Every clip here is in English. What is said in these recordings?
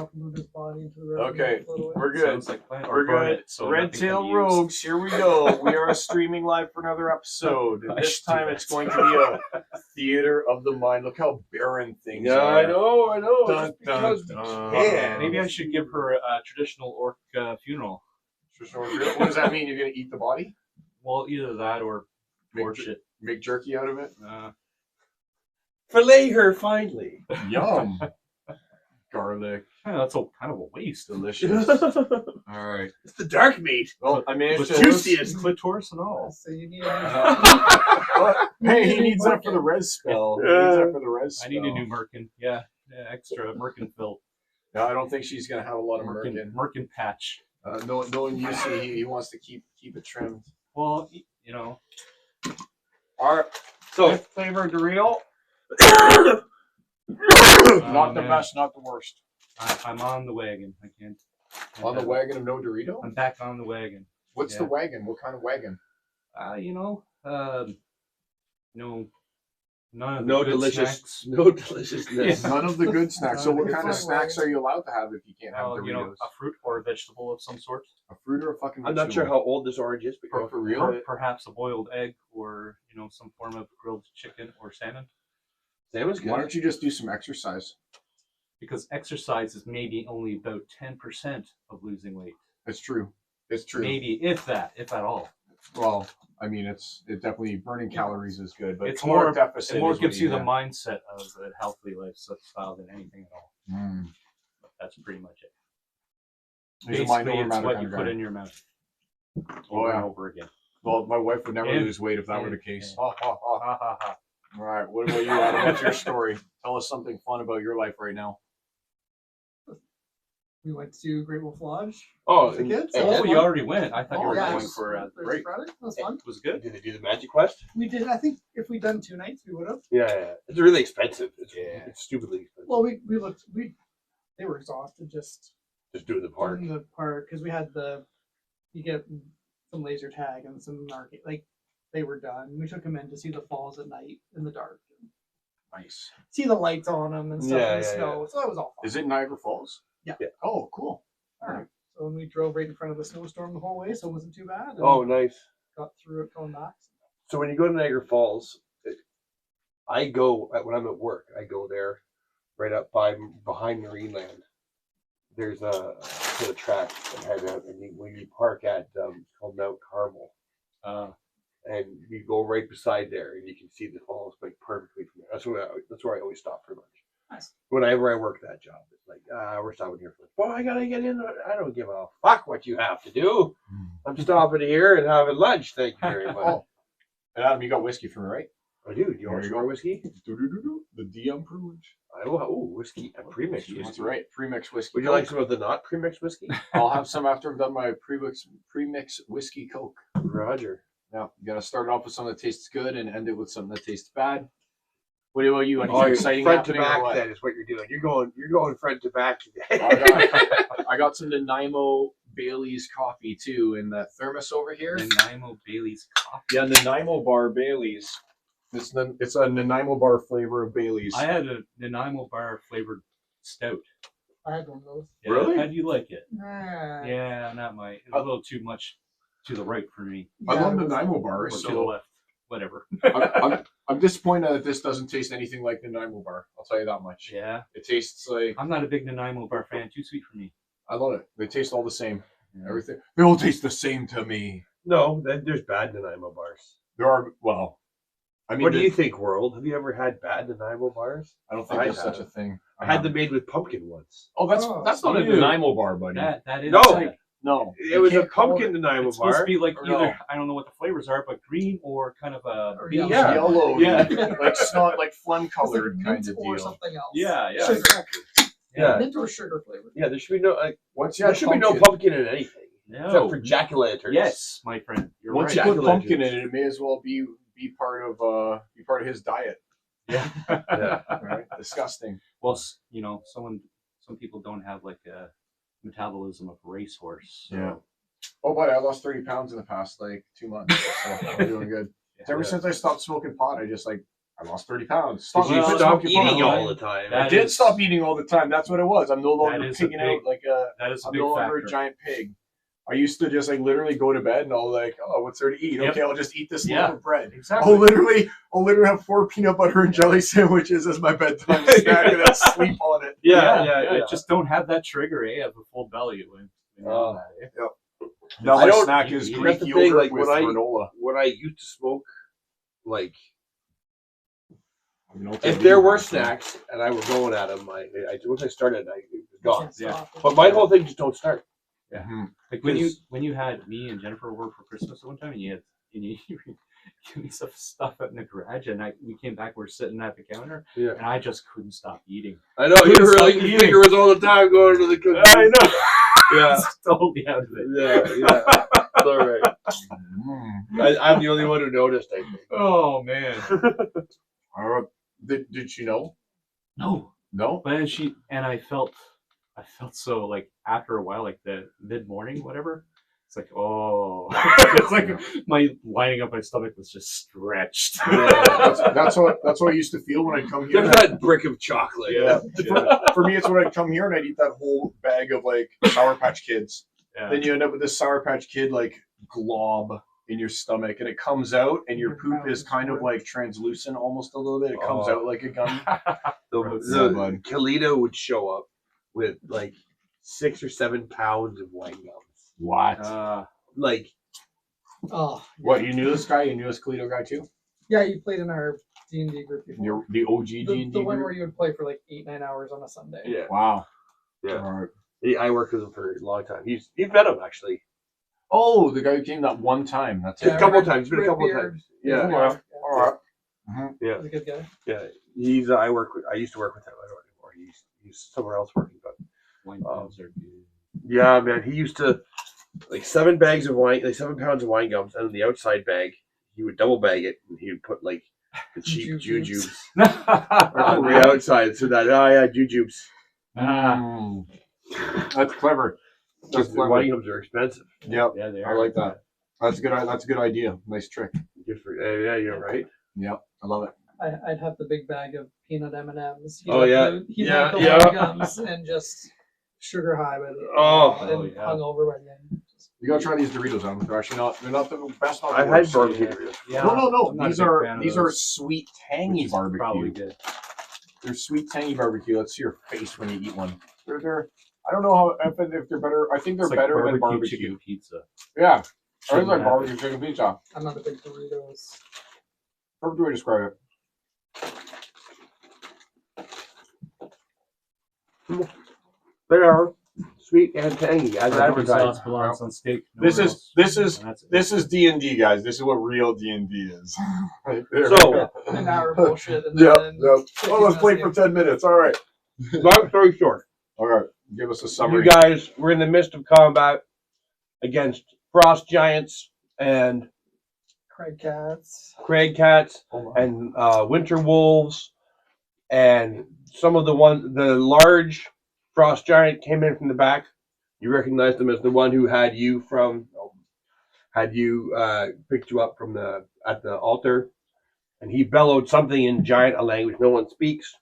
drop him in his body into the river. Okay, we're good. We're good. Red Tail Rogues, here we go. We are streaming live for another episode. And this time it's going to be a theater of the mind. Look how barren things are. I know. Dun, Because dun, we can. Maybe I should give her a traditional orc funeral. What does that mean? You're going to eat the body? Well, either that or Make jerky out of it? Fillet her finely. Yum. Garlic. Yeah, that's kind of a waste. Delicious. All right. It's the dark meat. Well, I managed to... Juiciest. Clitoris and all. So you need Hey, he needs that for the res spell. He needs that for the res spell. I need a new merkin. Yeah, extra merkin fill. No, I don't think she's going to have a lot of merkin. Merkin patch. Knowing you see, he wants to keep it trimmed. Well, you know. All right. So, Flavor Dorito. Not the best, not the worst. I'm on the wagon. I can't. On the wagon of no Dorito? I'm back on the wagon. What's the wagon? What kind of wagon? None of no the good delicious, snacks. no deliciousness. None of the good snacks. So what kind of snacks are you allowed to have if you can't have Doritos? A fruit or a vegetable of some sort. A fruit or a fucking I'm vegetable? not sure how old this orange is, but for real? Perhaps a boiled egg or some form of grilled chicken or salmon. Salmon's good. Why don't you just do some exercise? Because exercise is maybe only about 10% of losing weight. It's true. It's true. Maybe if at all. Well, I mean, it definitely burning calories is good, but it's more deficit. It more gives you the mindset of a healthy lifestyle than anything at all. But that's pretty much it. Basically, it's what you put in your mouth over and over again. Well, my wife would never lose weight if that were the case. Ha, ha, ha, ha, ha, ha. All right, what about you, Adam? What's your story? Tell us something fun about your life right now. We went to Great Wolf Lodge. Oh, the kids. Oh, you already went. I thought you were yeah, going for a Thursday, Friday. That was fun. Was it good? Did they do the magic quest? We did. I think if we'd done 2 nights, we would have. Yeah. It's really expensive. It's stupidly expensive. Well, we looked. They were exhausted just doing the park. doing the park because we had you get some laser tag and some arcade. Like they were done. We took them in to see the falls at night in the dark. Nice. See the lights on them and stuff in the snow. So that was all fun. Is it Niagara Falls? Yeah. Oh, cool. All right. So we drove right in front of the snowstorm the whole way, so it wasn't too bad. Oh, nice. Got through it going back. So when you go to Niagara Falls, I go when I'm at work. I go there, right up behind Marineland. There's a track that has when you park at called Mount Carmel, and you go right beside there, and you can see the falls like perfectly from there. That's where I always stop for lunch. Nice. Whenever I work that job, it's like, we're stopping here for lunch. Well, I gotta get in. I don't give a fuck what you have to do. I'm stopping here and having lunch. Thank you very much. Oh. And Adam, you got whiskey for me, right? I do. You want some more whiskey? The DM privilege. Whiskey. A premixed whiskey. That's right. Premixed whiskey. Would you like some of the not premixed whiskey? I'll have some after I've done my premix whiskey Coke. Roger. Now, you gotta start it off with something that tastes good and end it with something that tastes bad. What about you? Anything exciting front to happening? back, that is what you're doing. You're going front to back today. I got some Nanaimo Bailey's coffee too in the thermos over here. Nanaimo Bailey's coffee. Yeah, Nanaimo Bar Bailey's. It's a Nanaimo Bar flavor of Bailey's. I had a Nanaimo Bar flavored stout. I had one of those. Yeah, really? How do you like it? Nah. Yeah, not my. It's a little too much to the right for me. I love Nanaimo Bar. Or to the left. Whatever. I'm disappointed that this doesn't taste anything like Nanaimo Bar. I'll tell you that much. Yeah. It tastes like... I'm not a big Nanaimo Bar fan. Too sweet for me. I love it. They taste all the same. Yeah. Everything. They all taste the same to me. No, there's bad Nanaimo bars. There are, well... I mean, what do you think, world? Have you ever had bad Nanaimo bars? I don't think there's such a thing. I had them made with pumpkin once. Oh, that's not a Nanaimo Bar, buddy. That is... No. No, it was a pumpkin Nanaimo bar. It's supposed to be like either, I don't know what the flavors are, but green or kind of a yellow. Yeah. Like not like fun colored kind of deal. Or something else. Yeah, Sugar. Exactly. Yeah. Mint or sugar flavored. Yeah, there should be no there should be no pumpkin in anything. No. Except for jack-o'-lanterns. Yes, my friend. You're Once right. you put pumpkin in it, it may as well be part of his diet. Yeah. Yeah. Right? Disgusting. Well, some people don't have like a metabolism of racehorse. So. Yeah. Oh, buddy, I lost 30 pounds in the past 2 months. So I'm doing good. Ever since I stopped smoking pot, I I lost 30 pounds. Because you Well, stop keep eating on. all the time. That I did is- stop eating all the time. That's what it was. I'm no longer That is a pigging big- out like a. That is a I'm big no longer factor. a giant pig. I used to just like literally go to bed and I'll like, oh, what's there to eat? Yep. Okay, I'll just eat this Yeah. loaf of bread. Exactly. I'll literally have 4 peanut butter and jelly sandwiches as my bedtime snack and then sleep on it. Yeah. Just don't have that trigger, of a full belly when you're on that, Now I my don't- snack is that's Greek the yogurt thing, like, with when I- granola. When I used to smoke, like, You know, if there were snacks and I were going at them, once I started, it was gone. Can't stop it. But my whole thing just don't start. Like when you had me and Jennifer over for Christmas one time, and you give me some stuff out in the garage, and we came back, we're sitting at the counter, Yeah. and I just couldn't stop eating. I know you were like your finger was all the time going to the cookie. I know. Yeah. It's totally out of it. Yeah. It's all right. I'm the only one who noticed. I think. Oh man. Did she know? No. No. But then I felt so like after a while, like the mid morning, whatever. It's like, oh, it's like my lining up my stomach was just stretched. That's what I used to feel when I'd come here. There's that brick of chocolate. Yeah. For me, it's when I'd come here and I'd eat that whole bag of like Sour Patch Kids. Yeah. Then you end up with this Sour Patch Kid like glob in your stomach, and it comes out, and your poop is kind of like translucent almost a little bit. It comes out like a gummy. The Kalita would show up with like 6 or 7 pounds of wine gums. What? Like, Oh, What, you knew this guy? You knew this Kalito guy too? yeah, you played in our D&D group before. The OG D&D The one group? where you would play for like 8-9 hours on a Sunday. yeah, Wow. Yeah. All right. I worked with him for a long time. You've met him actually. Oh, the guy who came that one time. That's A it. couple times. Been a Red couple of beard. times. Yeah. Yeah. All right. Yeah. He's a good guy. Yeah. He's. I used to work with him. I don't anymore. He's somewhere else working. But Wine gums are good. yeah, man, he used to like 7 bags of wine, like 7 pounds of wine gums, and in the outside bag, he would double bag it, and he would put like the cheap Jujubes. jujubes on the outside, so that jujubes. That's clever. That's The clever. wine gums are expensive. Yep. Yeah, they I are. like that. That's a good idea. Nice trick. Good for yeah, you're right. Yep. I love it. I'd have the big bag of peanut M&Ms. Oh, yeah. He'd Yeah, have the yeah. wine gums and just sugar high by the Oh. and Yeah. hung over by the end. You gotta try these Doritos out. They're actually not. They're not the best. Not the I've had worst. barbecue. Yeah. No. I'm not a These big are fan of these are those, sweet, tangy which is probably barbecue. good. They're sweet, tangy barbecue. Let's see your face when you eat one. They're. I don't know how if they're better. I think they're It's like better than barbecue barbecue. chicken pizza. Yeah. Or Shouldn't it's like have barbecue chicken pizza. I'm not a big Doritos. Perfect way to describe it. They are sweet and tangy as Barbecue advertised. sauce belongs on steak. This nowhere is- else. this is- And that's it. This is D&D, guys. This is what real D&D is. Right there. So, An hour of bullshit and Yep. then Well, let's play for 10 minutes. All right. long story short, All right. Give us a you summary. guys were in the midst of combat against frost giants and Craig Cats. crag cats Hold on. and winter wolves, and some of the large frost giant came in from the back. You recognized him as the one who had you picked you up from at the altar, and he bellowed something in giant, a language no one speaks,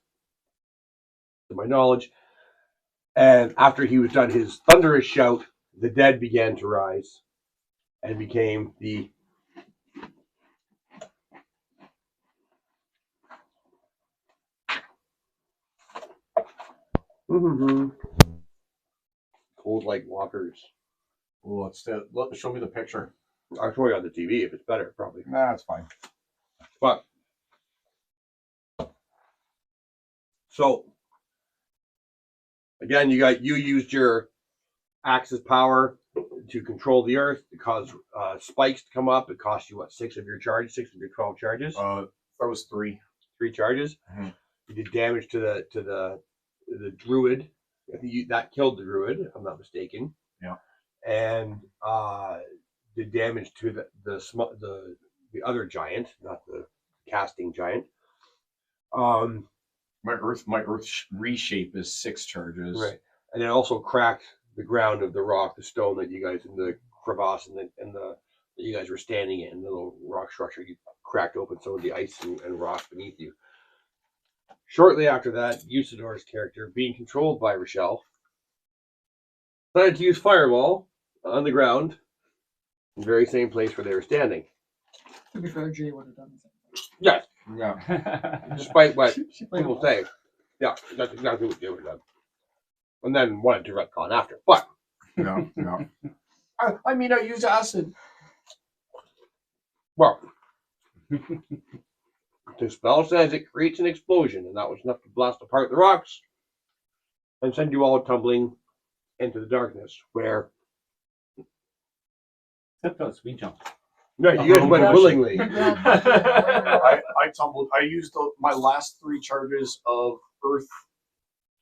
to my knowledge. And after he was done his thunderous shout, the dead began to rise and became the cold like walkers. Oh, show me the picture. I'll show you on the TV if it's better, probably. Nah, it's fine. But so again, you used your axe's power to control the earth to cause spikes to come up. It cost you 6 of your 12 charges. That was 3. 3 charges. Mhm. You did damage to the druid. I think that killed the druid, if I'm not mistaken. Yeah. And did damage to the other giant, not the casting giant. My earth reshape is 6 charges. Right. And it also cracked the ground of the rock, the stone that you guys in the crevasse and the that you guys were standing in, the little rock structure. You cracked open some of the ice and rock beneath you. Shortly after that, Usador's character, being controlled by Rochelle, decided to use Fireball on the ground, in the very same place where they were standing. To be fair, Jay would have done the same. Yes, Yeah. despite what She played people along. say. Yeah, that's exactly what they would have done. And then wanted to retcon after. But Yeah. Yeah. I mean, I use acid. well, the spell says it creates an explosion, and that was enough to blast apart the rocks and send you all tumbling into the darkness. Where Except us, we jumped. no, you guys went willingly. I tumbled. I used my last 3 charges of Earth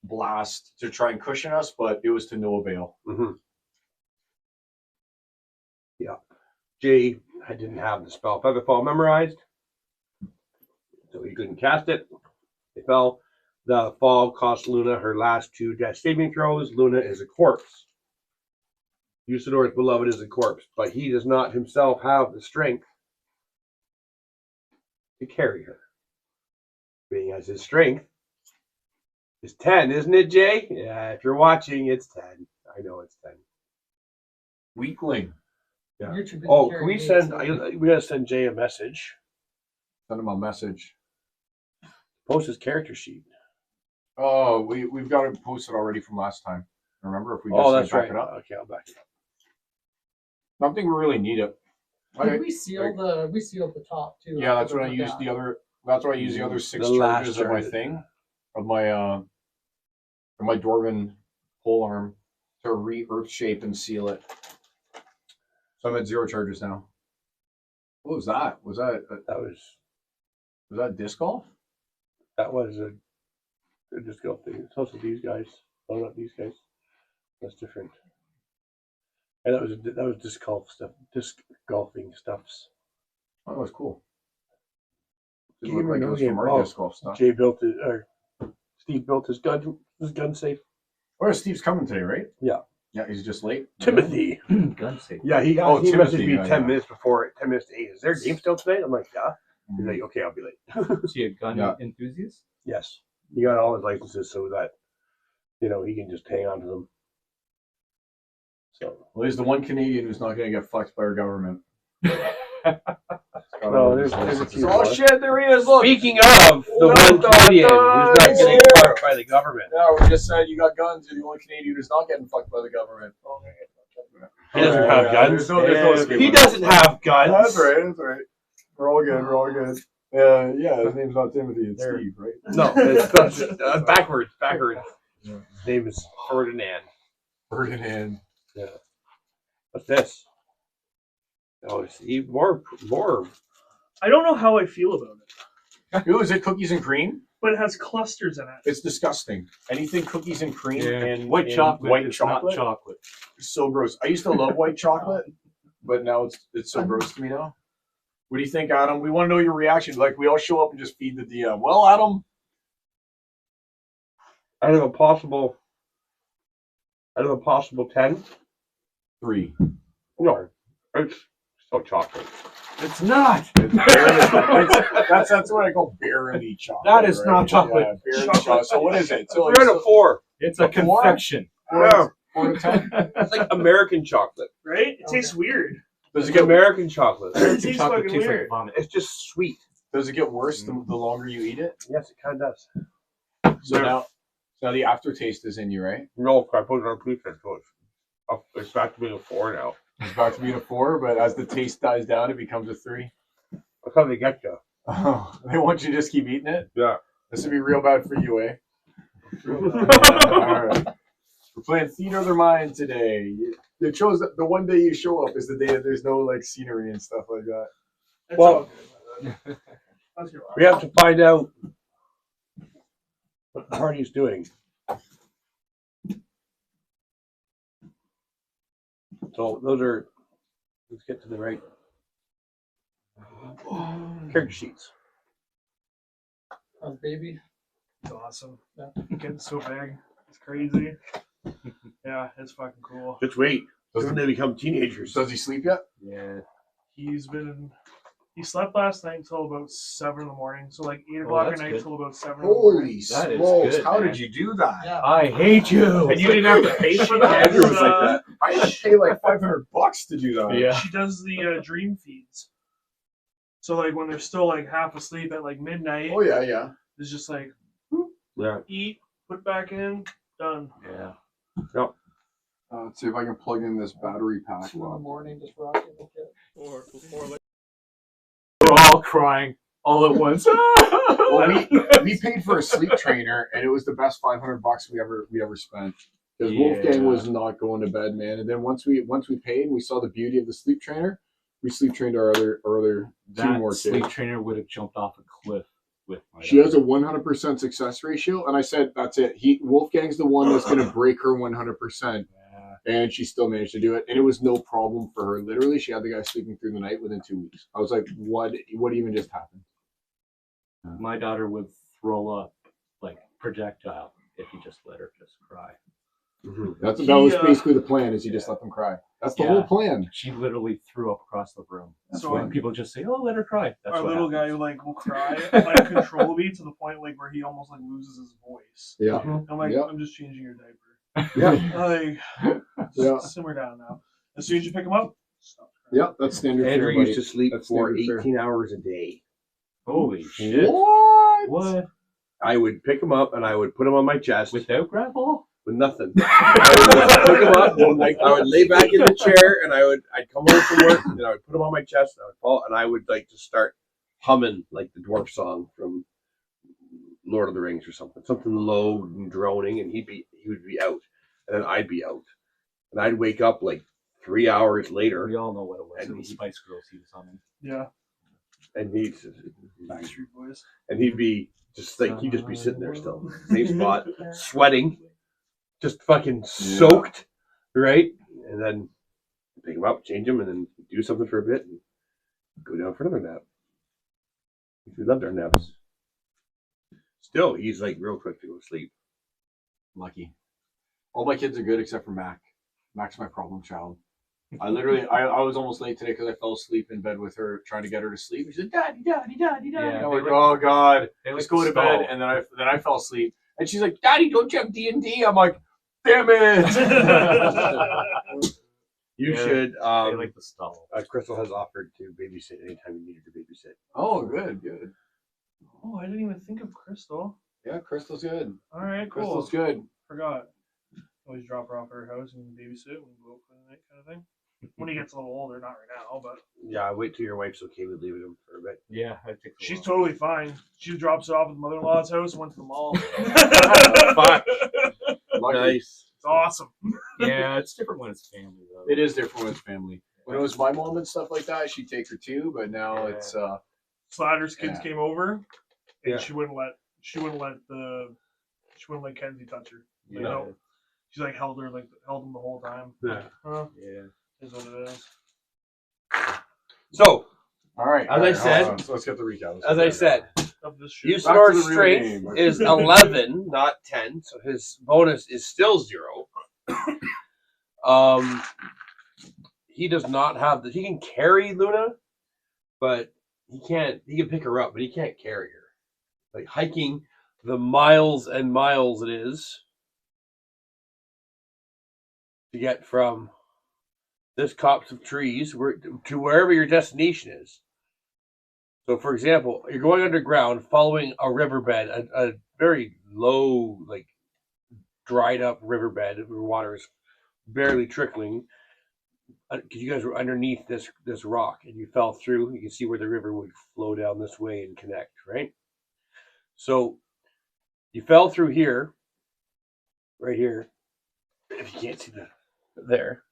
Blast to try and cushion us, but it was to no avail. Mm-hmm. Yeah, Jay didn't have the spell Featherfall memorized, so he couldn't cast it. It fell. The fall cost Luna her last 2 death saving throws. Luna is a corpse. Usador's beloved is a corpse, but he does not himself have the strength to carry her. Being as his strength is 10, isn't it, Jay? Yeah, if you're watching, it's 10. I know it's 10. Weakling. Yeah. You're too busy Oh, can carrying we me, send? so- We gotta send Jay a message. Send him a message. Post his character sheet. Oh, we've got it posted already from last time. Remember, if we just Oh, that's back right. it up. Okay, I'll back it up. I don't think we really need it. Did we seal the top too? Yeah, that's after what I we used looked the at? other. That's what I used the other 6 The last charges of my charge. thing, of my dwarven pole arm to re-earth shape and seal it. So I'm at 0 charges now. What was that? Was that disc golf? That was a disc golf thing. It's also these guys. Oh, not these guys. That's different. And that was disc golf stuff. Disc golfing stuffs. Oh, that was cool. It Game looked or like no it was game? from our Oh, disc golf stuff. Jay built it, or Steve built his gun safe. Oh, Steve's coming today, right? Yeah. Yeah, he's just late. Timothy. Gun safe. Yeah, he Timothy, messaged me yeah, 10 yeah. minutes before, 10 minutes to 8. Is there a game still tonight? I'm like, yeah. He's like, okay, I'll be late. Is he a gun Yeah. enthusiast? Yes. He got all his licenses so that, he can just hang on to them. So, Well, he's the one Canadian who's not going to get fucked by our government. well, there's a few Oh more. shit, there he is, look! Speaking of the one Canadian who's not getting fucked by the government. Yeah, we just said you got guns, you're the only Canadian who's not getting fucked by the government. He doesn't Yeah, have yeah, guns. there's no escape He on that. doesn't have guns. That's right. We're all good. Yeah, his name's not Timothy, it's Steve, right? No, it's backwards. Yeah. His name is Ferdinand. Ferdinand. Yeah. What's this? Oh, see, more. I don't know how I feel about it, Ooh, is it cookies and cream? but it has clusters in it. It's disgusting. Anything cookies and cream and White chocolate. White is chocolate. Not chocolate. It's so gross. I used to love white chocolate, but now it's so gross to me now. What do you think, Adam? We want to know your reaction. Like, we all show up and just feed the DM. Well, Adam, Out of a possible 10, 3. no, it's still chocolate. It's not. That's what I call barely chocolate. That is right? not chocolate. Yeah, barely chocolate. So what is it? So We're at a 4. It's a A four? confection. Yeah, 4 to 10. it's like American chocolate. Right? It tastes weird. Does it It's get American chocolate. It tastes Chocolate fucking tastes like weird. vomit. It's just sweet. Does it get worse the longer you eat it? Yes, it kind of does. So now the aftertaste is in you, right? No, I put it on pizza, so it's back to being a 4 now. It's back to being a 4, but as the taste dies down, it becomes a 3. That's how they get you. Oh, they want you to just keep eating it? Yeah. This would be real bad for you, eh? All right. We're playing Theater of the Mind today. It shows that the one day you show up is the day that there's no like scenery and stuff like that. That's Well- all good. That's your We have to find out what the party's doing. So those are. Let's get to the right character sheets. Baby. It's awesome. Yeah. Getting so big. It's crazy. Yeah, it's fucking cool. Just wait. Does When he, they become teenagers. does he sleep yet? Yeah. He slept last night until about 7 in the morning. So like 8 o'clock at that's night good. till about 7 in the morning. Holy That is smokes! good, How man. did you do that? Yeah. I hate you. And you didn't have to pay for that. Andrew was like that. I had to pay like $500 to do that. Yeah. She does the dream feeds. So like when they're still like half asleep at like midnight, Oh yeah, yeah. it's just like Yeah. eat, put back in, done. Yeah. Let's see if I can plug in this battery pack. 2 in the morning, just rocking the kid. Or like We're all crying all at once. Well, we paid for a sleep trainer, and it was the best $500 we ever spent. Because Wolfgang Yeah. was not going to bed, man. And then once we paid, and we saw the beauty of the sleep trainer. We sleep trained our other two That more sleep kids. trainer would have jumped off a cliff with my She has a daughter. 100% success ratio, and I said that's it. Wolfgang's the one that's going to break her 100%, Yeah. and she still managed to do it, and it was no problem for her. Literally, she had the guy sleeping through the night within 2 weeks. I was like, what even just happened? My daughter would throw up like projectile if you just let her just cry. That was basically the plan. Is you just let them cry. That's the whole plan. She literally threw up across the room. That's So when people just say, "Oh, let her cry." That's our what little happens. guy who like will cry uncontrollably to the point like where he almost like loses his voice. Yeah. I'm like, Yeah. I'm just changing your diaper. Yeah. Like, just Yeah. simmer down now. As soon as you pick him up, stop crying. Yep. That's standard. Andrew fare, used buddy. to sleep That's for standard fare. 18 hours a day. Holy shit! What? What? I would pick him up and I would put him on my chest Without grapple? with nothing. I would pick him up, I would lay back in the chair, and I'd come home from work, and then I would put him on my chest, and I would fall, and I would like just start humming like the dwarf song from Lord of the Rings or something low and droning, and he would be out, and then I'd be out, and I'd wake up like 3 hours later, We all know what it was. And It was Spice Girls he was humming. Yeah, and Backstreet Boys. he'd be just like he'd just be sitting there still, same spot, sweating, just fucking soaked, right? And then pick him up, change him, and then do something for a bit, and go down for another nap. We loved our naps. Still, he's like real quick to go to sleep. Lucky. All my kids are good except for Mac. Mac's my problem child. I was almost late today because I fell asleep in bed with her, trying to get her to sleep. She said, "Daddy, daddy, daddy, daddy." Yeah, I'm they like, like- "Oh God, They let's like go to stall. bed." And then I fell asleep, and she's like, "Daddy, don't you have D&D?" I'm like, "Damn it!" You Yeah, should. They like the stall. Crystal has offered to babysit anytime you needed to babysit. Oh, good, good. Oh, I didn't even think of Crystal. Yeah, Crystal's good. All right, cool. Crystal's good. Forgot. Always drop her off at her house and babysit and go out for the night kind of thing. When he gets a little older, not right now, but Yeah, wait till your wife's okay with leaving him for a bit. Yeah, I think she's totally fine. She drops it off at the mother-in-law's house and went to the mall. Fuck. Lucky. Nice. It's awesome. Yeah, it's different when it's family though. It is different with family. When it was my mom and stuff like that, she'd take her too, but now Yeah. it's Slatter's kids Yeah. came over, and Yeah. she wouldn't let Kenzie touch her. Like, Yeah. no. She's like held him the whole time. Yeah. Huh? Yeah. Is what it is. So, all right. As I said- hold on. So let's get the recap. as I said, Of this shit. Back to Usador's the real strength game. is 11, not 10, so his bonus is still 0. He does not have he can carry Luna, but he can pick her up, but he can't carry her. Like hiking the miles and miles it is to get from this copse of trees to wherever your destination is. So, for example, you're going underground, following a riverbed, a very low, like dried up riverbed where water is barely trickling. Because you guys were underneath this rock and you fell through, you can see where the river would flow down this way and connect, right? So you fell through here, right here, if you can't see there,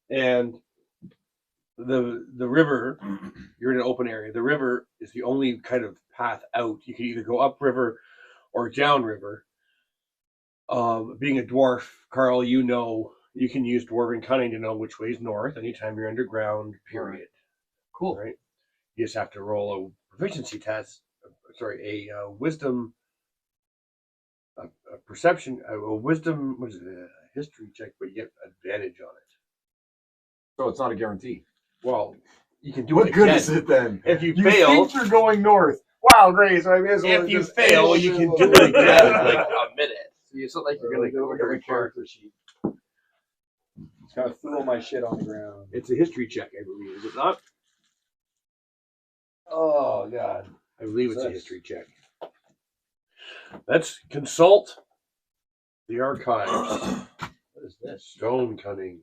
and the river, you're in an open area. The river is the only kind of path out. You can either go up river or down river. Being a dwarf, Carl, you can use dwarven cunning to know which way is north anytime you're underground, period. Cool. Right? You just have to roll a proficiency test, a wisdom, a perception, a wisdom, what is it, a history check, but you get advantage on it. So it's not a guarantee. Well, You can do What it good again. is it then? If you You fail, think you're going north. Wow, great. So I may as well if you just fail, end you it can a do little it bit. again in like a minute. So it's not like you're gonna Look at my character sheet. Just gotta throw my shit on the ground. It's a history check, I believe, is it not? Oh god. I believe it's a Yes. history check. Let's consult the archives. What is this? Stone cutting.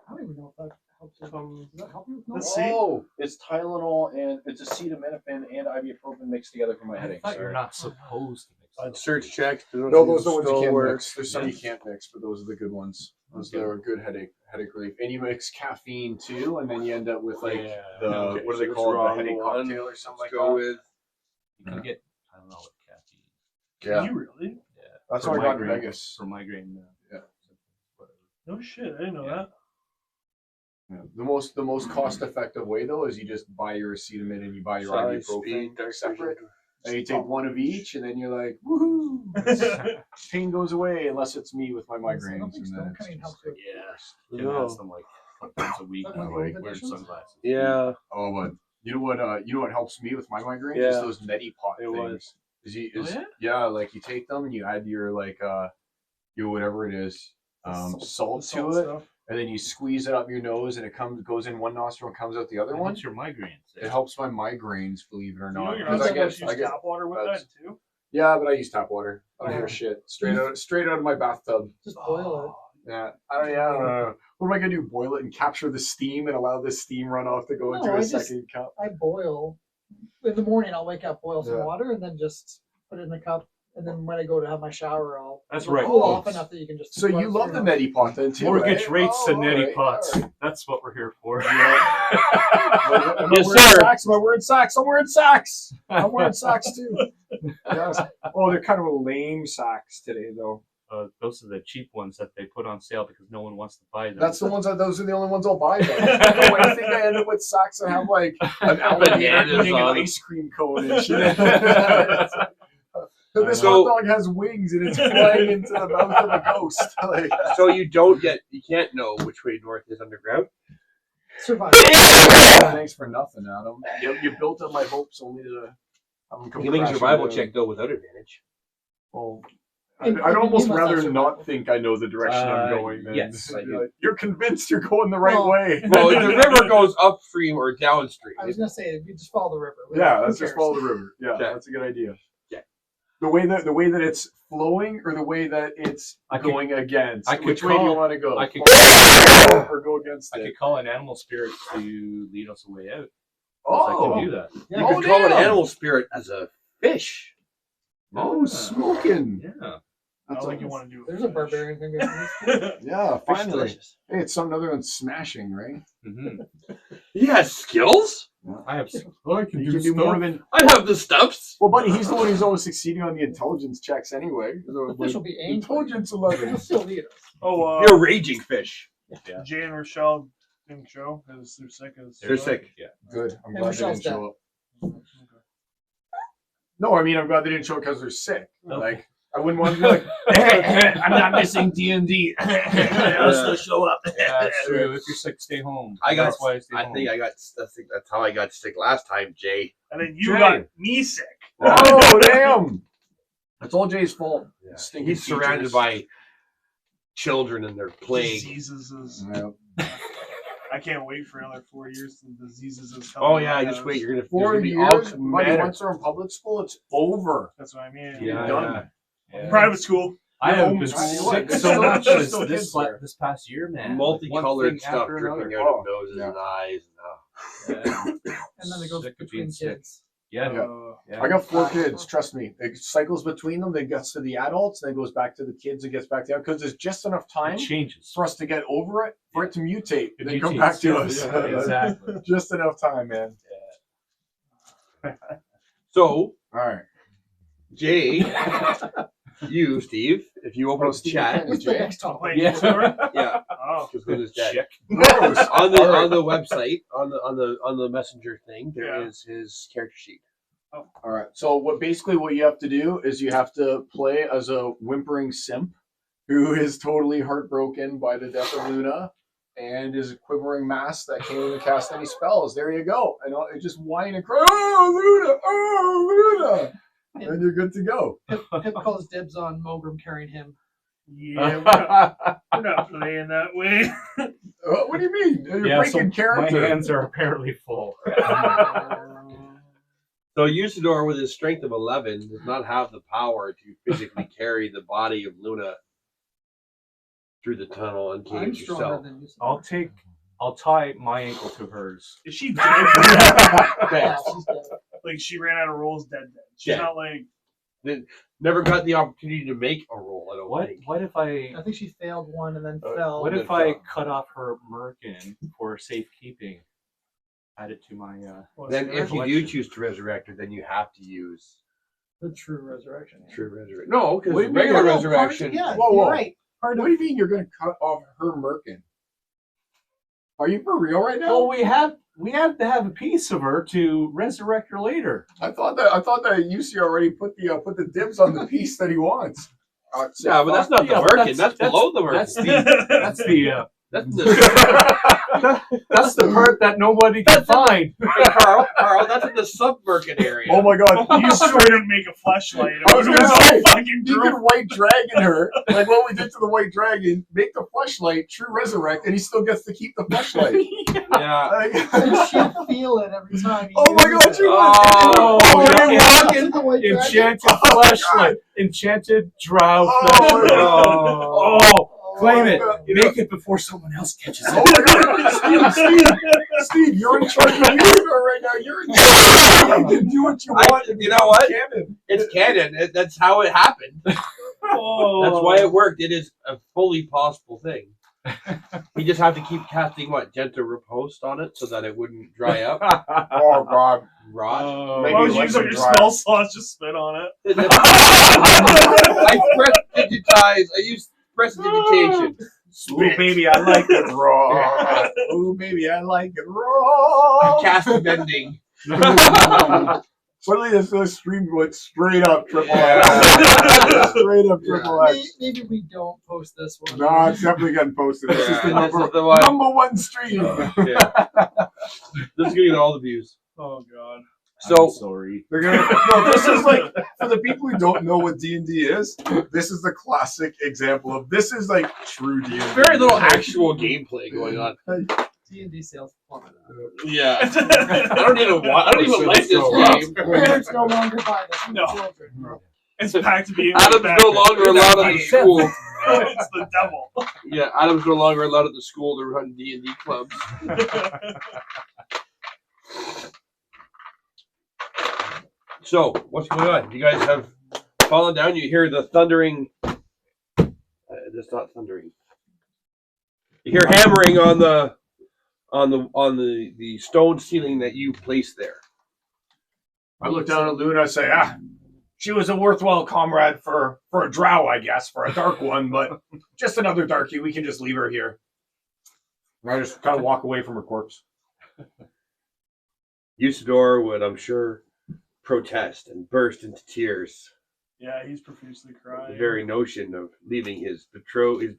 I don't even know if that helps you. Does that help you with Let's notes? see. Oh, it's Tylenol and it's acetaminophen and ibuprofen mixed together for my I headache. thought you're Sorry. not supposed to mix On those. search checks. No, those are the ones you can't mix. There's some you can't mix, but those are the good ones. Those are good headache relief. And you mix caffeine too, and then you end up with like Yeah. the Okay, what do they so call it? The wrong headache one. cocktail or something like Let's go that. with You can get, I don't know what caffeine. Yeah, You really? Yeah. that's For what I got in migraine- Vegas. For migraine. Yeah. Whatever. No shit. I didn't know Yeah. that. Yeah. The most cost effective way though is you just buy your acetamin and you buy your size, ibuprofen speed, dark separate, vision. and you take one of each, and then you're like, woohoo! Pain goes away unless it's me with my I don't migraines, think and stone then it's cutting just helps with. Yeah. Tim No. has them like once a week Is that now. one of the Like old wearing editions? sunglasses. Yeah, oh, but you know what helps me with my migraines is Yeah. those Medipot it things. was. Yeah, like you take them and you add your your whatever it is, salt to it, Stuff. and then you squeeze it up your nose, and it goes in one nostril and comes out the other It one. helps your migraines. It helps my migraines, believe it or You know not. you're 'Cause not I supposed to get, use tap water with that that's- too? yeah, but I use tap water. I don't Oh. give a shit. Straight out of my bathtub. Just boil Yeah, I don't know. What am I gonna do? Boil it and capture the steam and allow the steam runoff to go No, into I a just- second cup? it. I boil. In the morning, I'll wake up, boil some Yeah. water, and then just put it in the cup. And then when I go to have my shower, I'll That's it'll right. cool Oh. off enough that you can just. So run you it love through the your Medipot then too? Mortgage eh? rates to Oh, neti alright, pots. alright. That's what we're here for. Am I Yes, wearing sir. socks? Am I wearing socks? I'm wearing socks. I'm wearing socks too. Yes. Oh, they're kind of lame socks today, though. Those are the cheap ones that they put on sale because no one wants to buy them. Those are the only ones I'll buy. Though. No, I think I end up with socks that have like an alligator Bananas eating an on them. ice cream cone and shit. This So- hot dog has wings and it's flying into the mouth of a ghost. Like, So you can't know which way north is underground. survival. thanks for nothing, Adam. You built up my hopes only to have them come You can make a crashing survival down. check though without advantage. Well, And- I'd and almost you must have rather survival. not think I know the direction I'm going. Then. yes, I Be do. like, you're convinced you're going the right Well, way. Well, the river goes upstream or downstream. I was gonna say you just follow the river. Yeah, Who let's just cares? follow the river. Yeah, Okay. that's a good idea. Okay. The way that it's flowing, or the way that it's going against. I could Which way do you call- want to go? I could- or go against I it. could call an animal spirit to lead us away out. Oh, I can do that. Yeah, You Oh, could call an damn. animal spirit as a fish. oh, smoking. Yeah. I That's don't think a- you want to do it. There's a barbarian thing. Going Yeah, Fish is finally. delicious. Hey, it's something other than smashing, right? Mm-hmm. He has skills. I have. I can do more than. I have the steps. Well, buddy, he's the one who's always succeeding on the intelligence checks anyway. So, The fish will be angry. intelligence He'll 11. still eat us. Oh, You're a raging fish. Jay and Rochelle didn't show because they're sick. They're sick. Yeah. Good. I'm And glad they Michelle's didn't show up. No, I mean I'm glad they didn't show it because they're sick. Like I wouldn't want to be like, I'm not missing D&D. I'll still show up. Yeah, that's true. If you're sick, stay home. That's why I stay home. I think that's how I got sick last time, Jay. And then you Jay. got me sick. oh damn! It's all Jay's fault. Stinking He's surrounded teachers. by children and they're playing. Diseases. Yeah. I can't wait for another 4 years till diseases is Oh coming. yeah, out. just wait. You're gonna 4 there's years. gonna be all Buddy, manner- once they're in public school, it's over. That's what I mean. Yeah, Yeah. Yeah. Private school. I You're have been homeschooled. sick There's so still- much there's this, still this, kids there. this past year, man. multicolored One thing stuff after dripping another. out of noses yeah. and eyes. Yeah. And then it goes Sick of between being sick. kids. Yeah. I got 4 kids. Trust me. It cycles between them. Then gets to the adults. Then goes back to the kids. And gets back to because there's just enough It time changes. for us to get over it, for it to mutate, It and then come mutates. back to Yeah, us. yeah, exactly. Just enough time, man. So All right. Jay, you Steve, if you open Oh, up the Steve, chat, What's the next topic? Wait, Yeah. yeah, Oh. because Glenn is dead. Check. Gross. On the All right. on the website on the messenger thing, there is Yeah. his character sheet. All right. So what you have to do is you have to play as a whimpering simp who is totally heartbroken by the death of Luna, and his quivering mass that can't even cast any spells. There you go. And it just whine and cry, oh, Luna, and you're good to go. Pip calls dibs on Mogrim carrying him. Yeah, we're not playing that way. What do you mean? You're breaking My character. hands are apparently full. So Usador, with his strength of 11, does not have the power to physically carry the body of Luna through the tunnel and I'm cage stronger yourself. than you. I'll tie my ankle to hers. Is she dead? Yeah, she's dead. Like she ran out of rolls, dead. She's Dead. not like. Never got the opportunity to make a roll, I don't think. What if I I think she failed one and then fell. what if I cut off her merkin for safekeeping? Add it to my Then if you do collection. choose to resurrect her, then you have to use the true resurrection? true resurrection. No, because What do you mean? regular No, resurrection. Yeah, Whoa, you're whoa. right. Part What of do you mean you're going to cut off her merkin? Are you for real right now? Well, we have to have a piece of her to resurrect her later. I thought that UC already put the dibs on the piece that he wants. Yeah, but that's not the Yeah, but merkin. That's below the merkin. That's the part that nobody can find. Carl, that's in the sub-merkin area. Oh my god! You straight up make a flashlight. I was gonna say, fucking you group. could white dragon her, like what we did to the white dragon. Make the fleshlight true resurrect, and he still gets to keep the fleshlight. Yeah. Like, and she'll feel it every time. oh my god! You Oh, you're yeah. walking. Enchanted flashlight. Enchanted drow Oh, flashlight. oh. Oh, claim it. God. Make it before someone else catches Oh it. my god! Steve, you're in charge of the universe right now. You're in charge. You can do what you want. You know what? Canon. It's canon. That's how it happened. Oh. That's why it worked. It is a fully possible thing. You just have to keep casting gentle riposte on it so that it wouldn't dry up, Oh god! rot. Maybe Why would you let use up them your dry. spell slots? Just spit on it. I press digitize. I use prestidigitation. Ooh, baby, I like it raw. Ooh, baby, I like it raw. Cast bending. Suddenly this stream went straight up triple Yeah. X. Straight up triple X. Maybe we don't post this one. No, it's definitely getting posted. This is the Yeah, this number, is the one. number one stream. Yeah. This is getting all the views. Oh god. So I'm sorry. They're gonna. No, this is like for the people who don't know what D&D is. This is the classic example of this is like true D&D. very little actual gameplay going on. D&D sales plummeted. Yeah. I don't even like this game. Parents no longer buy this for No. children. It's back to being. Adam's back no longer to- allowed at the school. It's the devil. Yeah, Adam's no longer allowed at the school to run D&D clubs. So, what's going on? You guys have fallen down. You hear the thundering. It's not thundering. You hear hammering on the stone ceiling that you placed there. I look down at Luna and say, she was a worthwhile comrade for a drow, I guess, for a dark one, but just another darkie. We can just leave her here. And I just kind of walk away from her corpse. Usador would, I'm sure, protest and burst into tears. Yeah, he's profusely The crying. very notion of leaving his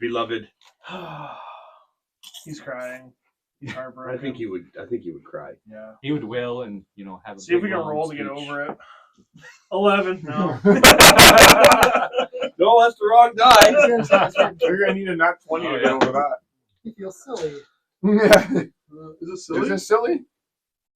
beloved. He's crying. He's I heartbroken. think he would cry. Yeah. He would wail and have a See if big, we can long roll to get speech. over it. 11. No. No, that's the wrong die. You're going to need a nat 20 to get over that. You feel silly, Yeah. Is it silly?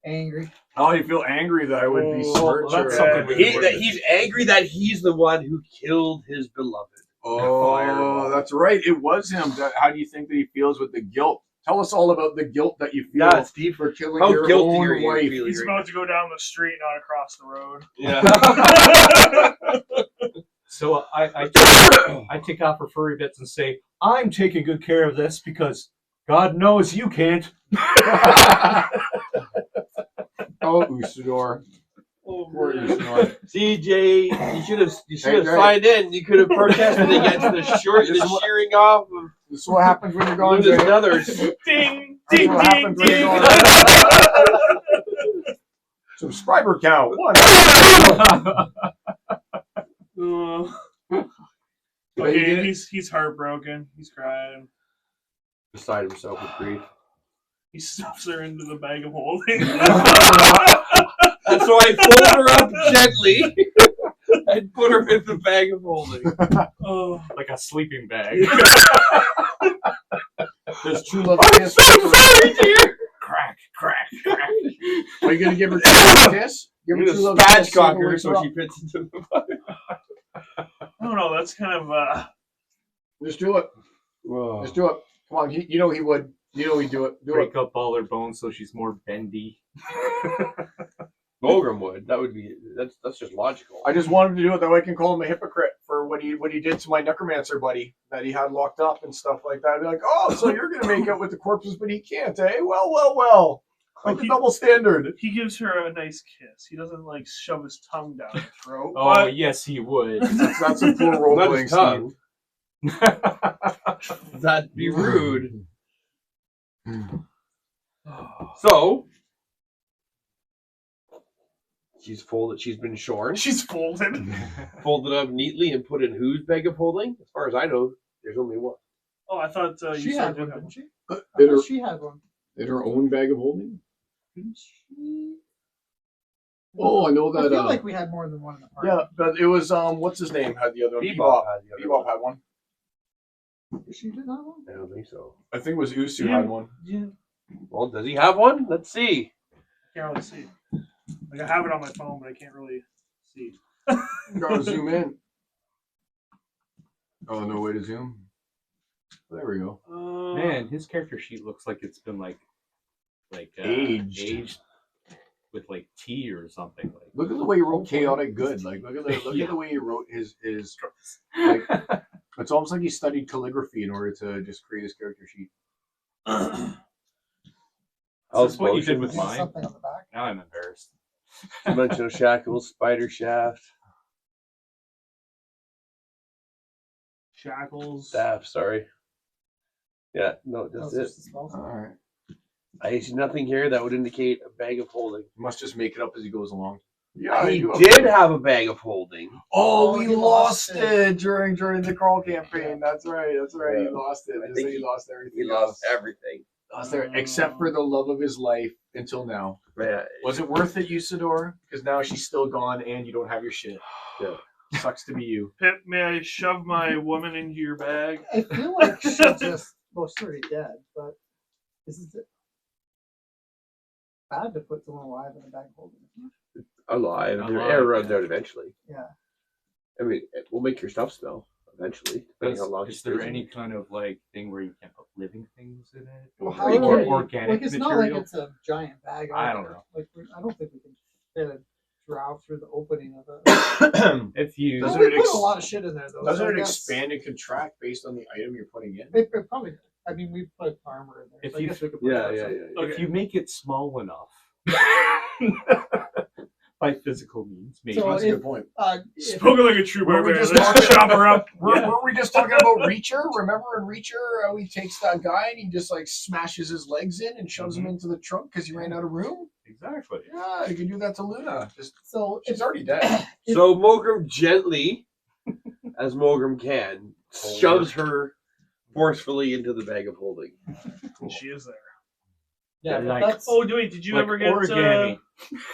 angry. Oh, you feel angry that I would be Oh, smart. that's something we He's angry that he's the one who killed his beloved. Oh, that's right. It was him. How do you think that he feels with the guilt? Tell us all about the guilt that you feel Yeah, Steve. for killing How your guilty own are you wife. feeling? He's about to go down the street, not across the road. Yeah. So I take off her furry bits and say, I'm taking good care of this because God knows you can't. Oh, Usador. Poor Usador. CJ, you should have Hey, signed in. You could have protested against the shearing off of This is what happens when you're going Luna's to nethers. Ding! That's Ding! what Ding! happens when you're Ding! Subscriber count. One. Okay, he's heartbroken. He's crying. beside himself with grief. He stuffs her into the bag of holding. And so I fold her up gently and put her in the bag of holding. Oh, like a sleeping bag. There's true love. I'm so sorry, dear. Crack, crack, crack. Are you gonna give her true love kiss? Give her You're true gonna love kiss. spatchcock her so she fits into the bag. I don't know. That's kind of Just do it. Whoa. Just do it. Come on. You know he would. You know he'd do it. Do it. Break up all her bones so she's more bendy. Mogrim would. That would be. That's just logical. I just wanted to do it that way I can call him a hypocrite for what he did to my necromancer buddy that he had locked up and stuff like that. I'd be like, oh, so you're gonna make out with the corpses, but he can't, eh? Well. Like a double standard. he gives her a nice kiss. He doesn't like shove his tongue down her throat. Oh, but yes, he would. That's a poor role Not playing his tongue. That'd be rude. So she's folded. She's been shorn, she's folded. folded up neatly, and put in whose bag of holding? As far as I know, there's only one. Oh, I thought She you had said one, didn't she? I In her, thought she had one. in her own bag of holding? Didn't she? Oh, I know I that. feel like we had more than one in the party. Yeah, but it was what's his name had the other one? Bebop had the other Bebop had one. She did not have one? I don't think so. I think it was Usu Yeah. had one. Yeah. Well, does he have one? Let's see. Can't really see. Like I have it on my phone, but I can't really see. Gotta zoom in. Oh, no way to zoom. There we go. Man, his character sheet looks like it's been aged with like tea or something. Like, Look at the way he wrote chaotic good. Like look at the way he wrote his like, it's almost like he studied calligraphy in order to just create his character sheet. That's what you did with There's mine. something on the back. Now I'm embarrassed. Dimensional shackles, spider shaft, Shackles. staff. Sorry. Yeah, no, That was that's it. just the spell. Alright. I see nothing here that would indicate a bag of holding. He must just make it up as he goes along. Yeah, He did have a bag of holding. Oh, Oh, he he lost lost it during the crawl campaign. That's right. That's right. He Yeah. lost it. I He think said he lost everything. He lost else. everything. Lost everything except for the love of his life until now. Yeah. Was it worth it, Usador? Because now she's still gone and you don't have your shit. Yeah. Sucks to be you. Pip, may I shove my woman into your bag? I feel like she just, well, she's already dead, but this is it. Bad to put someone alive in a bag holding. Alive. Their Alive, air runs yeah. out eventually. Yeah. I mean, it will make your stuff smell eventually, depending how long Is it's there freezing. any kind of like thing where you can't put living things in it? Well, Or how like are you- organic like, it's material? not like it's a giant bag. I don't either. know. Like, I don't think we can fit a drow through the opening of it. If you Well, Doesn't we it put ex- a lot of shit in there, though. Doesn't so I it guess expand and contract based on the item you're putting in? It probably. I mean, we put armor in there. If So I you- guess we could put Yeah, that yeah, somewhere. yeah. if you make it small enough by physical means, maybe. So That's a if- good point. If- Spoken like a true Were we barbarian. just Let's talking- chop her up. Were we just talking about Reacher? Remember in Reacher how he takes that guy and he just like smashes his legs in and shoves him into the trunk because he ran out of room? Exactly. Yeah, you can do that to Luna. Just so she's if, already dead. So Mogrim gently, as Mogrim can, shoves her forcefully into the bag of holding. She is there. yeah, Like- but that's Oh, wait, did you Like ever get? origami.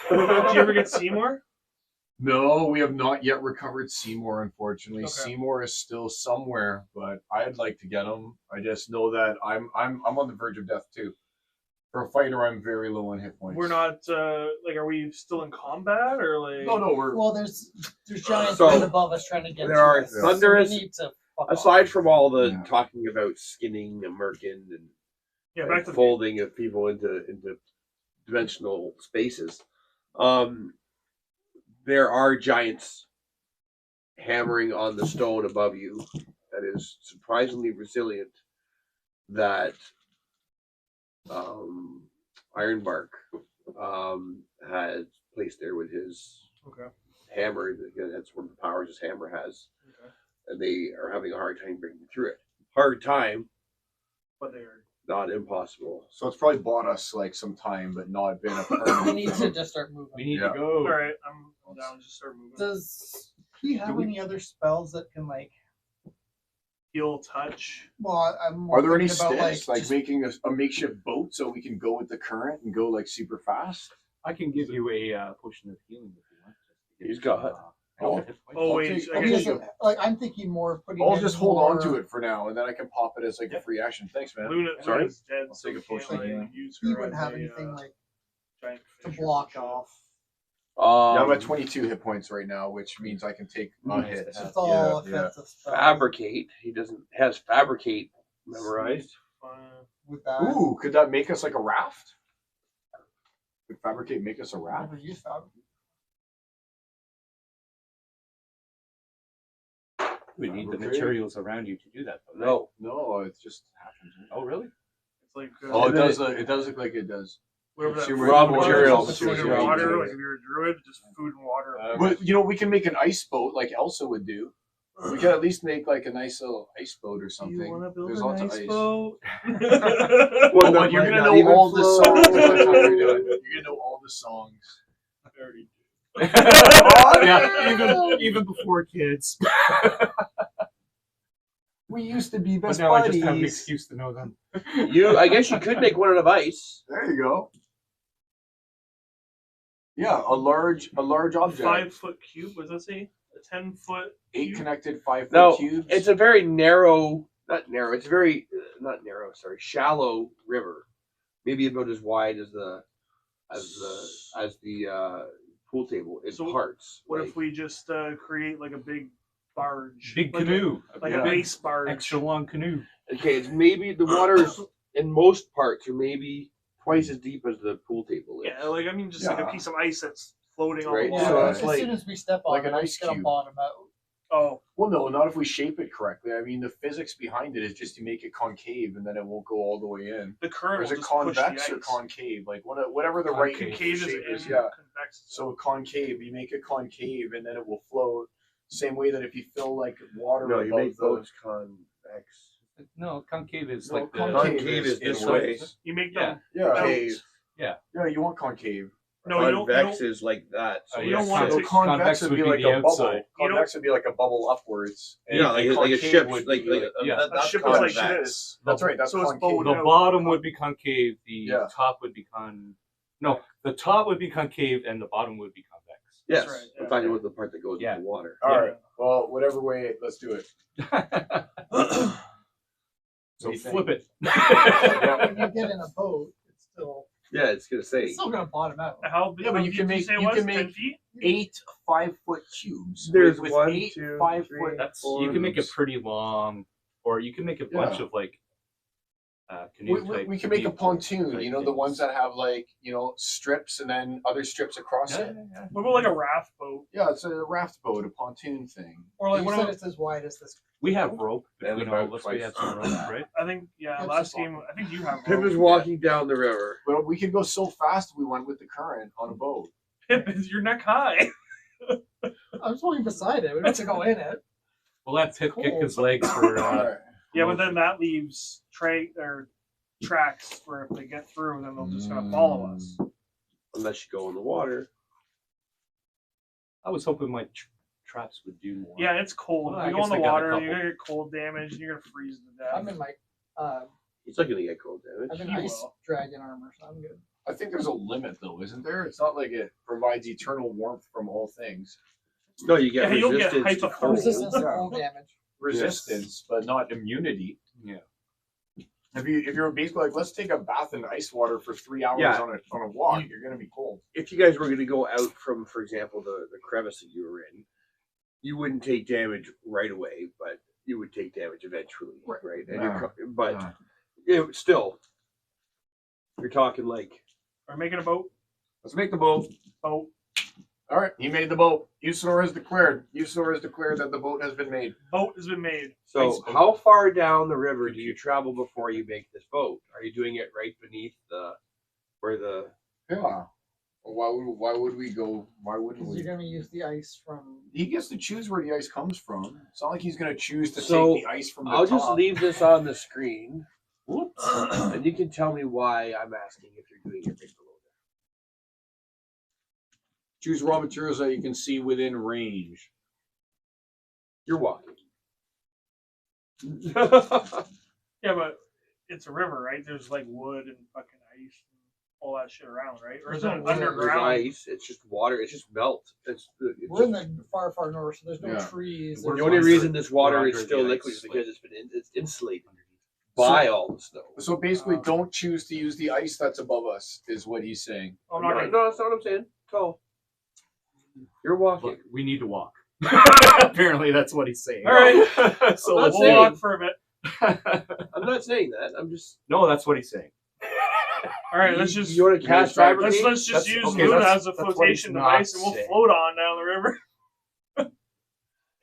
Did you ever get Seymour? No, we have not yet recovered Seymour, unfortunately. Okay. Seymour is still somewhere, but I'd like to get him. I just know that I'm on the verge of death too. For a fighter, I'm very low on hit points. We're not like. Are we still in combat or like? No, we're well, there's giants So, right above us trying to get. there to are us, thunderous- So we need to fuck Aside off. from all the Yeah. talking about skinning and merkin and, Yeah, and back to the folding of people into dimensional spaces, there are giants hammering on the stone above you that is surprisingly resilient. That Ironbark had placed there with his Okay. hammer. That's one of the powers his hammer has, Okay. and they are having a hard time breaking through it. Hard time, But they're. not impossible. so it's probably bought us like some time, but not been a We permanent. need to just start moving. We need Yeah. to go. All right, I'm down. Just start moving. Does he have we- any other spells that can like Heal touch. Well, I'm more Are there any thinking about steps, like just- making a makeshift boat so we can go with the current and go like super fast? I can give you a potion of healing if you want. Just to get He's some, got it. Oh, hit points. Oh I'll wait, take- I I mean, guess it's you, like I'm thinking more of putting. I'll in just hold on to more- it for now, and then I can pop it as like a free action. Thanks, man. Luna's dead, I'll so take we a can't potion of like, healing. use He her wouldn't as have a, anything like giant to fish or block some shit. off. Yeah, I'm at 22 hit points right now, which means I can take a Nice hit. to have. It's all Yeah, offensive stuff. Fabricate. He has fabricate memorized. With that. Ooh, could that make us like a raft? Could fabricate make us a I've raft? never used fabricate. We need the Okay. materials around you to do that. Though, right? No. No, it just happens. Oh, really? It's like Oh, it And then does. It does look like it does. whatever that Consumer raw food was, materials. food and Raw water. materials. Like if you're a druid, just food and water. But you know, we can make an ice boat like Elsa would do. We can at least make like a nice little ice boat or something. Do you want to build There's a lots nice of ice. boat? Well, that you're might gonna not know even all the float. songs. That's what you're doing. You're gonna know all the songs. Yeah, even before kids. We used to be But best now I buddies. just have an excuse to know them. I guess you could make one out of ice. There you go. Yeah, a large object. 5 foot cube. What does that say? A 10-foot. 8 connected 5-foot No, cubes. it's a very narrow, not narrow. It's a very not narrow. Sorry, shallow river. Maybe about as wide as the pool table. It So parts. What like- if we just create like a big barge, Big like canoe. like Yeah. a base barge? Extra long canoe. Okay, it's maybe the waters in most parts are maybe twice as deep as the pool table is. Yeah, like I mean, just like a Yeah. piece of ice that's floating on Right, the Yeah, so water. it's as like- soon as we step on like it, an ice it's gonna cube. bottom out. Oh, Well, no, not if we shape it correctly. I mean, the physics behind it is just to make it concave, and then it won't go all the way in. the current Or is will it just push the convex or ice. concave? Like whatever the right Concave. Concave is shape in, is. Yeah. convex. So concave, you make it concave, and then it will float. Same way that if you fill like water No, you above make the boats convex. No, concave is No, like the concave is this way. You make Yeah. them. yeah, Cave. yeah, you want concave. No, you don't. Convex is like that. So You don't it's want So to- convex would be like the a bubble. outside. You Convex would be like a bubble upwards. and Yeah, like a concave ship, would like be yeah. A that's ship is like convex. this. That's right. That's So it's concave. bowed the out. bottom would be concave. The Yeah. top would be the top would be concave, and the bottom would be convex. Yes, That's right, I'm yeah. talking about the part that goes Yeah. in the water. All right. Well, whatever way, let's do it. So What do you flip think? it. When you get in a boat, it's still Yeah, it's gonna say. it's still gonna bottom out. How big? Yeah, but how you deep can did make- say it you was? can 10 make- feet. 8 5-foot cubes. There's with one, 8 two, 5-foot. three. That's Four you can make a loops. pretty long, or you can make a bunch of like canoe type. We can make a canoe pontoon. type You know, the things. ones that have like strips and then other strips across Yeah, it. yeah, yeah. What about like a raft boat? Yeah, it's a raft boat, a pontoon thing. Or like You what said about? it's as wide as this. We have rope And between about all of us. We twice. have some rope, right? I think That's last just game. I think you have. Pip is rope. walking down the river. But we could go so fast if we went with the current on a boat. Pip is your neck high. I'm swimming beside it. We don't have to go in it. We'll have Pip kick his legs for. Alright. Yeah, but then that leaves tracks for if they get through, then they're just gonna follow us. Unless you go in the water. I was hoping my traps would do more. Yeah, it's cold. Well, If I you go guess in the I got a water, couple. you're gonna get cold damage, and you're gonna freeze to death. I'm in my He's not gonna get cold I'm damage. in You ice will. dragon armor, so I'm good. I think there's a limit though, isn't there? It's not like it provides eternal warmth from all things. No, you get Yeah, you'll get resistance to hypothermia. cold. Resistance to Yeah. cold damage. Resistance, but not immunity. Yeah. If you're basically like, let's take a bath in ice water for 3 hours Yeah. on a walk, you're gonna be cold. If you guys were gonna go out from, for example, the crevice that you were in, you wouldn't take damage right away, but you would take damage eventually, right? And but still, you're talking like Are we making a boat? Let's make the boat. Boat. All right, he made the boat. Usador has declared. Usador has declared that the boat has been made. Boat has been made. so. Ice boat. How far down the river do you travel before you make this boat? Are you doing it right beneath where the? Yeah. Why would we go? Why wouldn't Because we? you're gonna use the ice from. He gets to choose where the ice comes from. It's not like he's gonna choose to So, take the ice from the I'll top. just leave this on the screen, and you can tell me why I'm asking if you're doing it right below there. Choose raw materials that you can see within range. You're walking. Yeah, but it's a river, right? There's like wood and fucking ice and all that shit around, right? Or is it There's no wood. There's underground? ice. It's just water. It's just melt. We're in the far, far north, so there's no Yeah. trees. We're The only reason this water We're is under still the liquid ice, is because like- it's insulated by all the snow. So basically, don't choose to use the ice that's above us, is what he's saying. I'm No, not gonna. that's not what I'm saying. Go. You're walking. Look, we need to walk. Apparently, that's what he's saying. All right. So I'm let's not We'll saying- walk for a bit. I'm not saying that. I'm just. No, that's what he's saying. All right, let's just You want to cast fabricate? let's just use okay, Luna that's- as a that's what he's flotation not device, and we'll saying. float on down the river.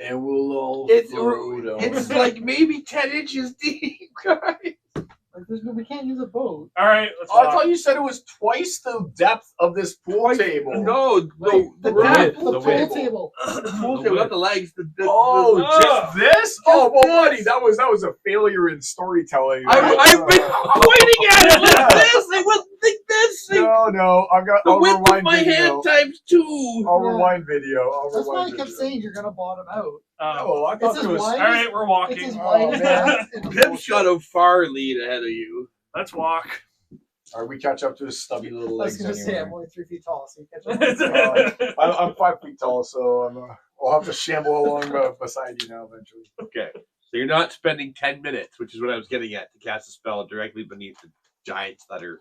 And we'll all It's float on. it's like maybe 10 inches deep, guys. Like, we can't use a boat. All right, let's Oh, I walk. thought you said it was twice the depth of this pool table. No, no. The width, tap, the the pool width. table. The pool table, not the legs. Oh, the- just this? Oh, well, buddy, that was a failure in storytelling. I've been pointing at it like this. It was like this. No, I've got. The I'll width of rewind my video. hand times 2. I'll Yeah. rewind video. I'll That's why I rewind kept video. saying you're gonna bottom out. Oh, I It's thought as there was. wide All right, we're It's walking. as Oh, wide as man. that in the Pip's got a far lead ahead of you. Let's walk. All right, we catch up to his stubby little I was legs gonna say I'm anyway. only 3 feet tall, so you catch up. I'm 5 feet tall, so I'll have to shamble along beside you now eventually. Okay. So you're not spending 10 minutes, which is what I was getting at, to cast a spell directly beneath the giants that are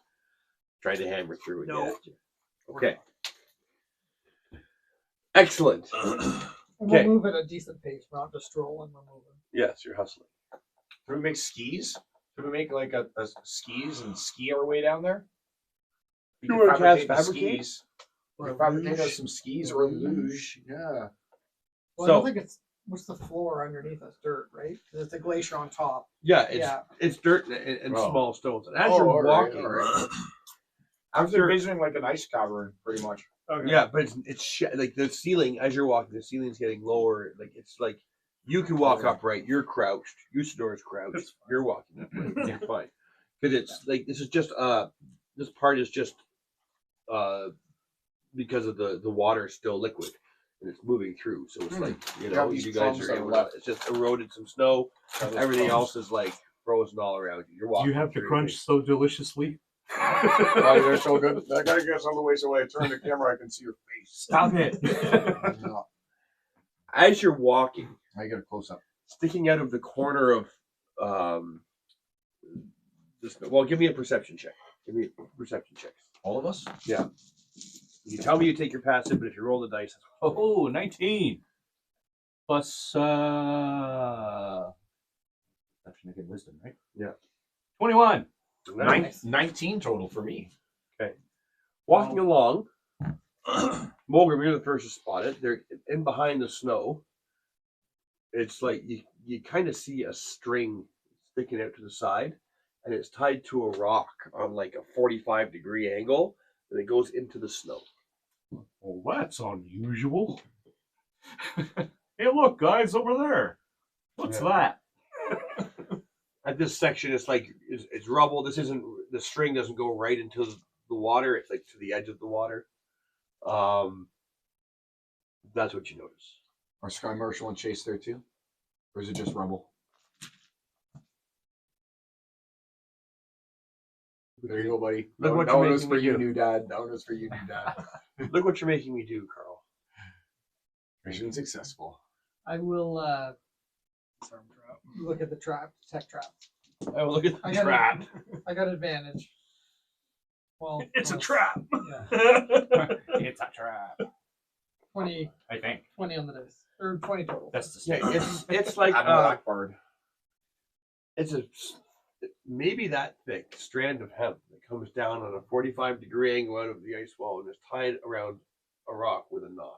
trying to hammer through and No. get at you. Okay. Excellent. And Okay. we'll move at a decent pace. We're not just strolling, we're moving. Yes, you're hustling. Should we make skis? Should we make like a skis and ski our way down there? We You can wanna cast the fabricate? skis. Or We a fabricate us luge. some skis or a luge. Yeah. Well, I So- don't think it's what's the floor underneath us? Dirt, right? 'Cause it's a glacier on top. Yeah, it's Yeah. it's dirt and Oh. small stones. And as Oh, you're all right, walking, all right. I was after envisioning like an ice cavern, pretty much. Okay. yeah, but like the ceiling as you're walking, the ceiling's getting lower. Like it's like you can walk upright. You're crouched. Usador's crouched. You're walking upright. You're fine. Because it's like this is just this part is just because of the water is still liquid and it's moving through. So it's like you know these you guys crumbs are that able are to, left. it's just eroded some snow. Those Everything crumbs. else is like frozen all around you. You're Do walking. you have to through crunch it. so deliciously? Oh, they're so good. I gotta get some of the way so when I turn the camera, I can see your face. Stop it. No, As you're walking, I get a close up. sticking out of the corner of this. Well, give me a perception check. Give me a perception check. All of us? You can tell me you take your passive, but if you roll the dice, Oh, 19. Plus, perception again, wisdom, right? Yeah. 21. Nice. 19 total for me. walking along. Mulgrim, you're the first to spot it. They're in behind the snow. It's like you kind of see a string sticking out to the side, and it's tied to a rock on like a 45-degree angle, and it goes into the snow. Well, that's unusual. Hey, look, guys, over there. What's that? At this section, it's like it's rubble. This isn't the string doesn't go right into the water. It's like to the edge of the water. That's what you notice. Are Sky Marshal and Chase there too? Or is it just Rebel? There you go, buddy. Look what that you're one was making for me you, do. new dad. That one was for you, new dad. Look what you're making me do, Carl. Mission successful. I will Arm drop. look at the trap, tech trap. Oh, look at I the got trap. I got advantage. Well, It's a well, trap. Yeah, It's a trap. 20 I think. on the dice. Or 20 total. That's the Yeah, it's like I'm a blackbird. it's a maybe that thick strand of hemp that comes down on a 45-degree angle out of the ice wall and is tied around a rock with a knot.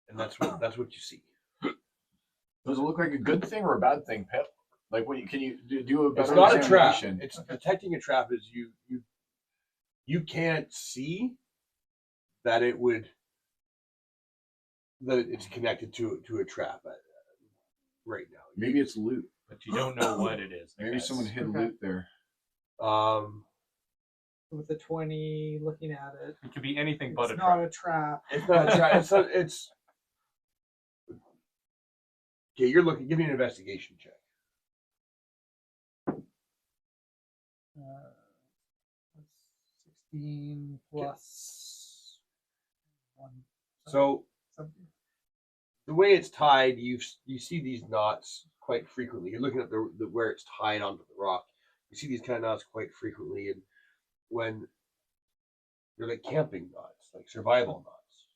And that's what you see. Does it look like a good thing or a bad thing, Pip? Like, what can you do a better It's not a trap. examination? It's detecting a trap is you can't see that it's connected to a trap right now. Maybe it's loot. But you don't know what it is. I Maybe guess. someone hid Okay. loot there. With the 20, looking at it. It could be anything but It's a not trap. a trap. It's not a trap. It's Okay, you're looking. Give me an investigation check. 16 plus 1. So 17. the way it's tied, you see these knots quite frequently. You're looking at the where it's tied onto the rock. You see these kind of knots quite frequently, and when they're like camping knots, like survival knots,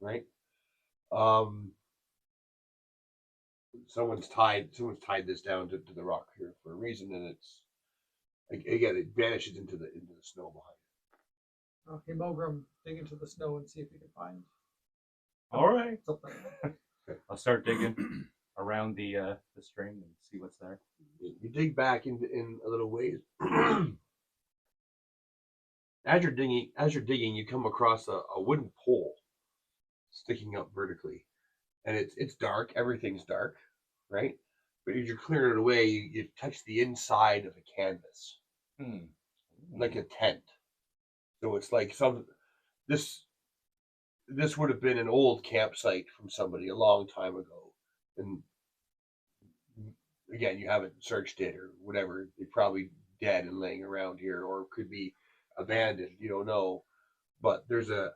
right? Someone's tied this down to the rock here for a reason, and it's again it vanishes into the snow behind Okay, Mogram, dig into the snow and see if you can find All right. something. I'll start digging around the stream and see what's there. it. You dig back in a little ways. As you're digging, you come across a wooden pole sticking up vertically, and it's dark. Everything's dark, right? But as you're clearing it away, you touch the inside of a canvas, like a tent. So it's like this would have been an old campsite from somebody a long time ago, and again, you haven't searched it or whatever. They're probably dead and laying around here, or could be abandoned. You don't know, but there's a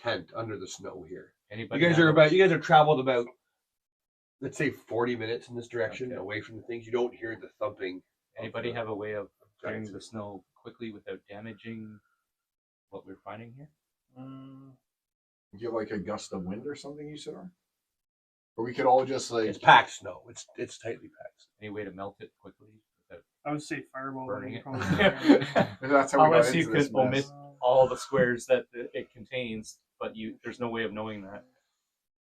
tent under the snow here. Anybody? You guys have traveled about, let's say, 40 minutes in this direction, away from the things. You don't hear the thumping. Anybody have a way of clearing the snow quickly without damaging what we're finding here? Do you have like a gust of wind or something you said? Or we could all just like It's packed snow. It's tightly packed. Any way to melt it quickly without I would say fireball. burning it? that's how we got Unless you into this could omit mess. all the squares that it contains, but there's no way of knowing that.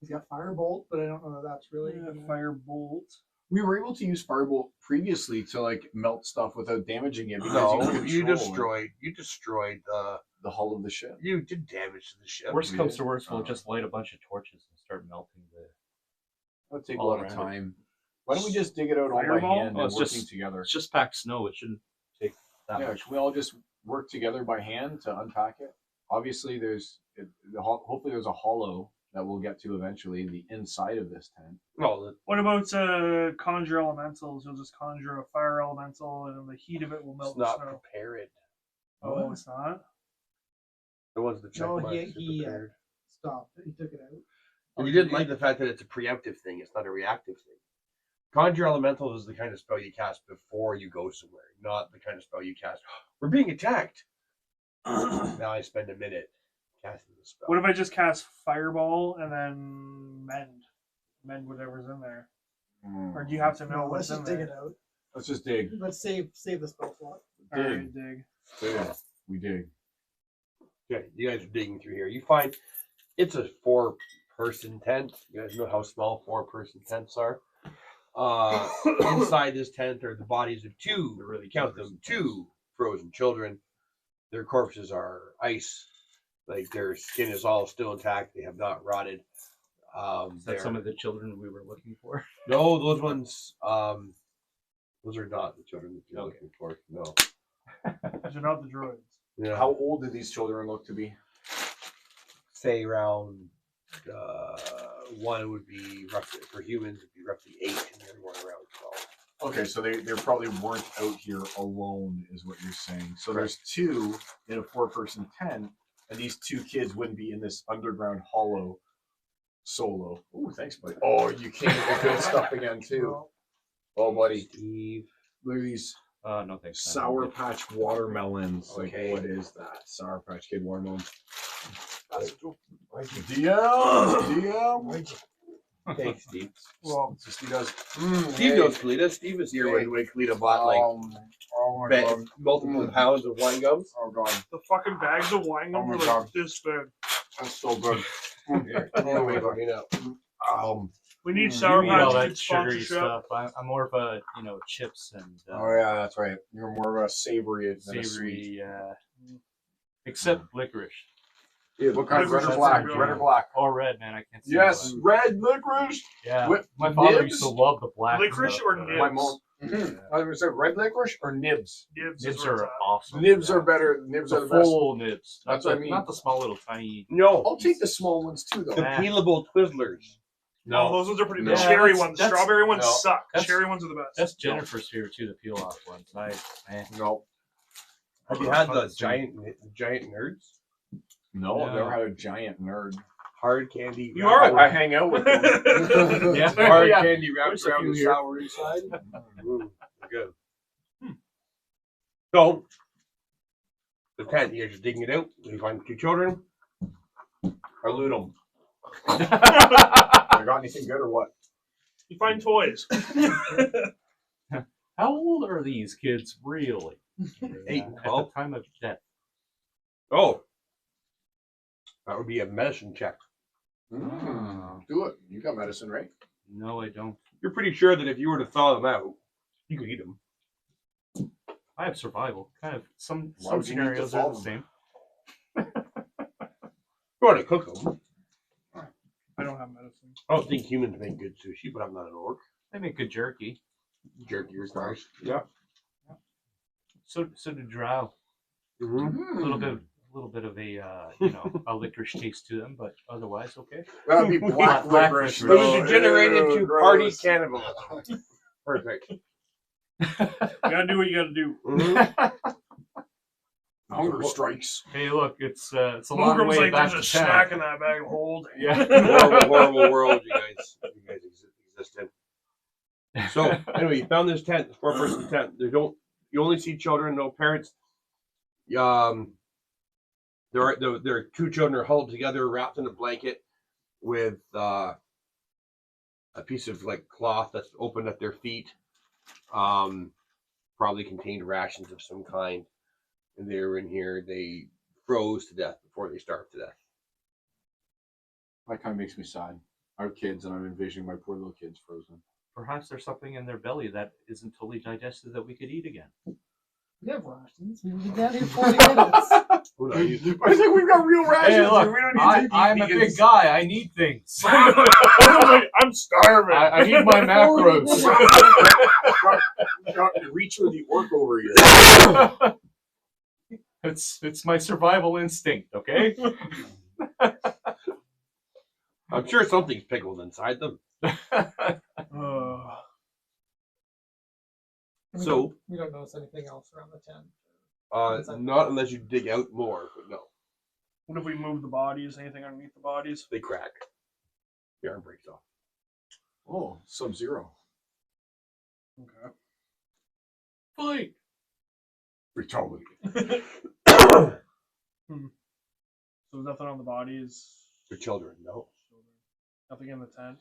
He's got firebolt, but I don't know if that's really firebolt. We were able to use firebolt previously to like melt stuff without damaging it. Because No, you you control destroyed the hull of the ship. You did damage to the ship. Worst comes to worst, we'll just light a bunch of torches and start melting the. That would take a all lot of around it. time. Why don't we just dig it out all by Fireball? hand Oh, and it's working just- together? It's just packed snow. It shouldn't take that Yeah, much. should we all just work together by hand to unpack it? Obviously, hopefully there's a hollow that we'll get to eventually in the inside of this tent. No, What about conjure elementals? You'll just conjure a fire elemental, and in the heat of it will it's melt not the snow. prepared. Oh, it's not. The ones that check No, marks he are prepared. stopped. He took it out. And you didn't like the fact that it's a preemptive thing. It's not a reactive thing. Conjure elementals is the kind of spell you cast before you go somewhere, not the kind of spell you cast. We're being attacked. Now I spend a minute casting the spell. What if I just cast fireball and then mend whatever's in there? Or do you have to know No, let's what's in just dig there? it out. Let's just dig. Let's save the spell slot. Alright, dig. Dig. We dig. Okay, you guys are digging through here. You find it's a 4-person tent. You guys know how small 4-person tents are. Inside this tent are the bodies of two, count them, 2 frozen children. Their corpses are ice. Like their skin is all still intact. They have not rotted. Is that some of the children we were looking for? No, those ones. Those are not the children that you're looking for. No. These are not the droids. Yeah. How old do these children look to be? Say around one would be roughly for humans would be roughly 8, and the other one around 12. Okay, so they probably weren't out here alone, is what you're saying. So there's 2 in a 4-person tent, and these 2 kids wouldn't be in this underground hollow solo. Oh, thanks, buddy. Oh, you came with the good stuff again too. Oh, buddy. Steve. Look at these No thanks. Sour Patch watermelons. Okay. Like, what is that? Sour Patch Kid watermelons. Thanks, DM. Steve. Well, So Steve does. Steve knows Kalita. Steve was here when Kalita bought like oh my god. multiple pounds of wine gums. Oh god. the fucking bags of wine Oh gum my were like God. this big. That's so good. Here, anyway, you know. We need Mm. Sour You eat all Patch that Kid sugary sponsorship. stuff. I'm more of a chips and Oh yeah, that's right. You're more of a savory than a sweet. savory, except licorice Yeah, what kind of red or Licorice black? is good. Red or black? or red, man. I can't. See Yes, the red licorice. black. Yeah, With my father nibs? used to love the black Licorice stuff, or but nibs? My mom. I was say red licorice or nibs. Nibs, Nibs is where it's are at. awesome. Nibs are better. Nibs The are the best. full nibs. That's not what I the, mean. Not the small little tiny. No, I'll take the small ones too, though. the peelable Twizzlers. No. Oh, those ones are pretty. No. The cherry that's- ones, that's- strawberry ones no. suck. That's- Cherry ones are the best. That's Jennifer's favorite too, the peel off ones. No. Have you had the giant nerds? No, I've No. never had a giant nerd. Hard candy. You are. I hang out with them. Yeah. hard Yeah. candy wrapped There's a around few the here. sour inside. They're good. So, the tent, you guys are digging it out. You find the two children. I loot them. I got anything good or what? You find toys. How old are these kids really? 8 and At 12. the time of death. Oh, that would be a medicine check. Do it. You got medicine, right? No, I don't. You're pretty sure that if you were to thaw them out, you could eat them. I have survival. Kind of some Why would you need to scenarios are thaw the them? same. You want to cook them. I don't have medicine. I don't think humans make good sushi, but I'm not an orc. They make good jerky. Jerky is nice. Yeah. So do drow. Mm-hmm. A little bit of a a licorice taste to them, but otherwise okay. That'd be black Black licorice. licorice. It was degenerated Ew, to gross. party cannibalism. Perfect. You gotta do what you gotta do. Mm-hmm. Hunger strikes. Hey, look, it's a long Mogram's way like, back there's to a town. snack in that bag of hold. Yeah. Horrible, horrible world you guys exist in. So anyway, you found this tent, this 4-person tent. You only see children, no parents. There are 2 children are huddled together, wrapped in a blanket, with a piece of like cloth that's open at their feet. Probably contained rations of some kind. And they were in here. They froze to death before they starved to death. That kind of makes me sad. I have kids, and I'm envisioning my poor little kids frozen. Perhaps there's something in their belly that isn't totally digested that we could eat again. We have rations. We've been down here 40 minutes. I think we've got real rations. Hey, look, here. We don't need to I'm eat a vegans. big guy. I need things. I'm starving. I need my macros. Got to reach with the orc over here. It's my survival instinct, okay? I'm sure something's pickled inside them. So, we don't notice anything else around the tent. not unless you dig out more, but no, What if we move the bodies? Anything underneath the bodies? they crack. The arm breaks off. Oh, Sub-Zero. Okay. Fight. Retaliate. So there's nothing on the bodies. For children, no. Nothing in the tent.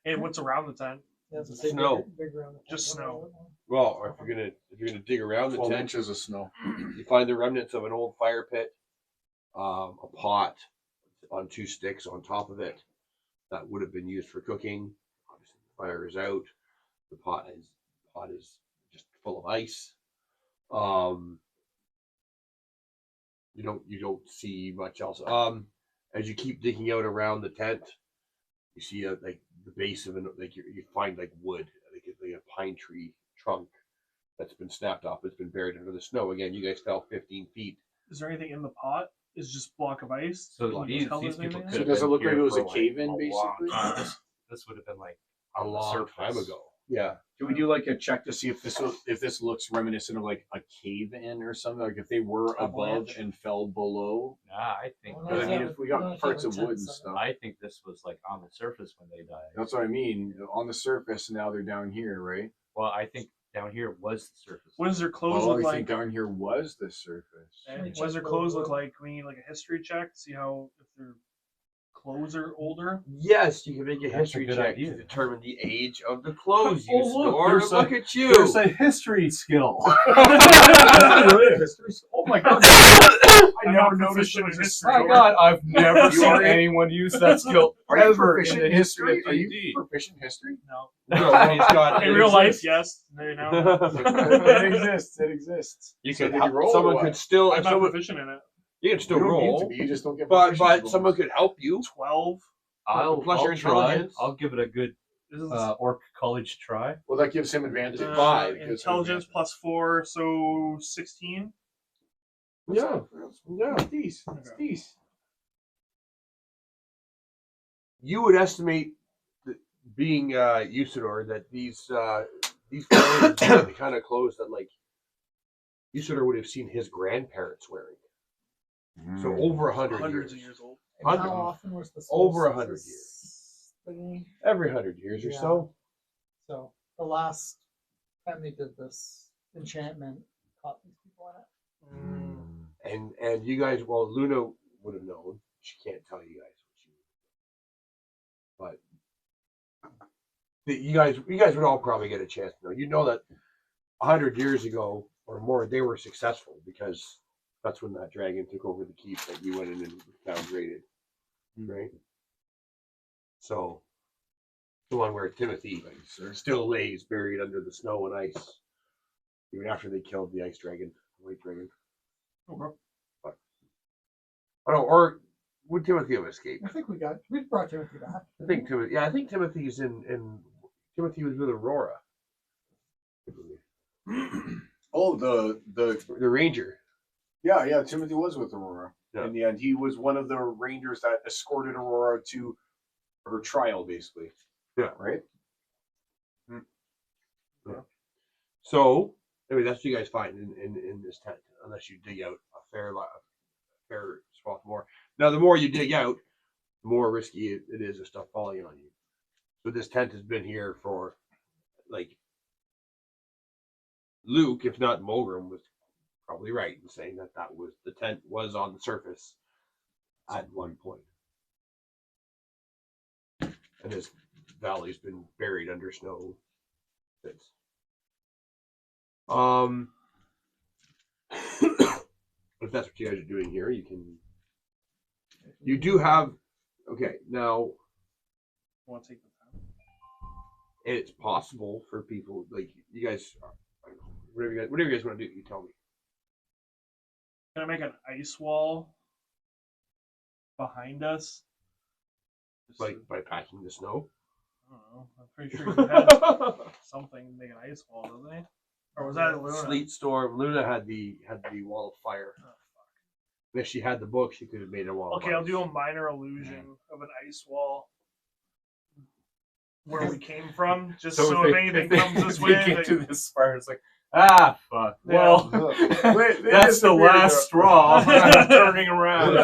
And what's around the tent? Yeah, it's the same Snow. big around the tent. Just snow. Well, or if you're gonna dig around the 12 tent, inches of snow. you find the remnants of an old fire pit, a pot on 2 sticks on top of it that would have been used for cooking. Obviously, the fire is out. The pot is just full of ice. You don't see much else. As you keep digging out around the tent, you see like the base of you find like wood, like a pine tree trunk that's been snapped off. It's been buried under the snow. Again, you guys fell 15 feet. Is there anything in the pot? Is just a block of ice? So Can you these tell these there's people anything could in have So does it been look like here it was for, a cave-in, a long basically? time. This would have been like A on the long surface. time ago. Yeah. Can we do like a check to see if this looks reminiscent of like a cave-in or something? Like if they were above Avalanche? and fell below? Nah, I think Well, Because I mean, Yeah, if we no, got it's parts not of a wood and tent, stuff. I think this was like on the surface when they died. That's what I mean. On the surface, now they're down here, right? Well, I think down here was the surface. What does their clothes Oh, look I like? think down here was the surface. And Check what does their the clothes look wood. like? We need like a history check to see how if their clothes are older. Yes, you can make a That's a history good check idea. to determine the age of the clothes you Oh, look, store. there's Look at you. There's a history skill. Oh my god! I I'm never not noticed proficient it was in a history. My God, I've never You seen are- anyone use that skill Are you ever in proficient the in history history? of Are you D&D. proficient in history? No. No, he's got In real life, yes. There you know. It exists. It exists. You So could did you help, roll or someone what? could still, I'm if not someone, proficient in it. you can still You don't need to roll, be, you just don't get but proficiency someone bonus. could help you. 12. I'll your try. intelligence. I'll give it a good This is orc college try. Well, that gives him advantage. Uh, 5 gives him intelligence advantage. plus 4, so 16. Yeah, yeah. It's decent. It's Okay. decent. You would estimate that being Usador, that these clothes are the kind of clothes that like Usador would have seen his grandparents wearing. So over 100 Hundreds years. of years old. And Hundred- how often was the over 100 solstice thingy? Every 100 years or Yeah. so. So the last time they did this enchantment caught these people in it. And you guys, well, Luna would have known. She can't tell you guys what she would. But you guys would all probably get a chance to know. You know that 100 years ago or more, they were successful because that's when that dragon took over the keep that you went in and found raided, right? So the one where Timothy still lays buried under the snow and ice, even after they killed the ice dragon, white dragon. Okay. But, I don't know, or would Timothy have escaped? I think we brought Timothy back. I think Timothy. Yeah, I think Timothy's in Timothy was with Aurora. Oh, the The ranger. yeah, Timothy was with Aurora. Yeah. In the end, he was one of the rangers that escorted Aurora to her trial, basically. Yeah. Right? Yeah. So, anyway, that's what you guys find in this tent, unless you dig out a fair spot more. Now, the more you dig out, the more risky it is of stuff falling on you. So this tent has been here for, like, Luke, if not Mulgrim, was probably right in saying that the tent was on the surface at one point. And this valley's been buried under snow since. If that's what you guys are doing here, you do have, okay, now Want to take the time? it's possible for people, like, you guys, I don't know, whatever you guys want to do, you tell me. Can I make an ice wall behind us? Just Like, by packing the snow? I don't know. I'm pretty sure he had something to make an ice wall, doesn't he? Or was that Luna? Sleet storm. Luna had the wall of fire. Oh, fuck. And if she had the book, she could have made a wall. Okay, I'll do a minor illusion of an ice wall where we came from, just so if anything comes this way. Get to this far, it's like, fuck. Well, that's the last straw. I'm turning around.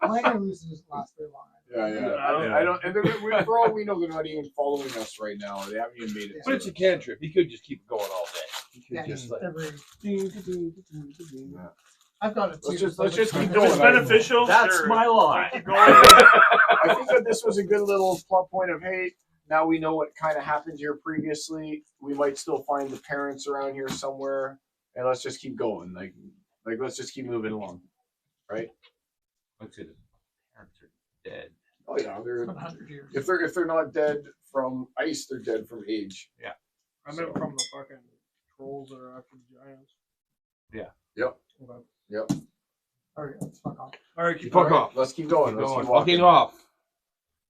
I'm not gonna lose this last very long. I don't. And for all we know, they're not even following us right now. They haven't even made it. But it's a cantrip. You could just keep going all day. You could Yeah, just like. I've got it too. Let's just keep If going. it's beneficial, That's sure. my line. Keep going. I think that this was a good little plot point of, hey, now we know what kind of happened here previously. We might still find the parents around here somewhere, and let's just keep going. Like let's just keep moving along, right? Let's see, the parents are dead. Oh yeah, they're 100 years. if they're not dead from ice, they're dead from age. I meant from the fucking trolls that are after the giants. Yep. Okay. Yep. All right, let's fuck off. All right, keep Fuck going. off. Let's keep going. Let's keep Fucking walking. off.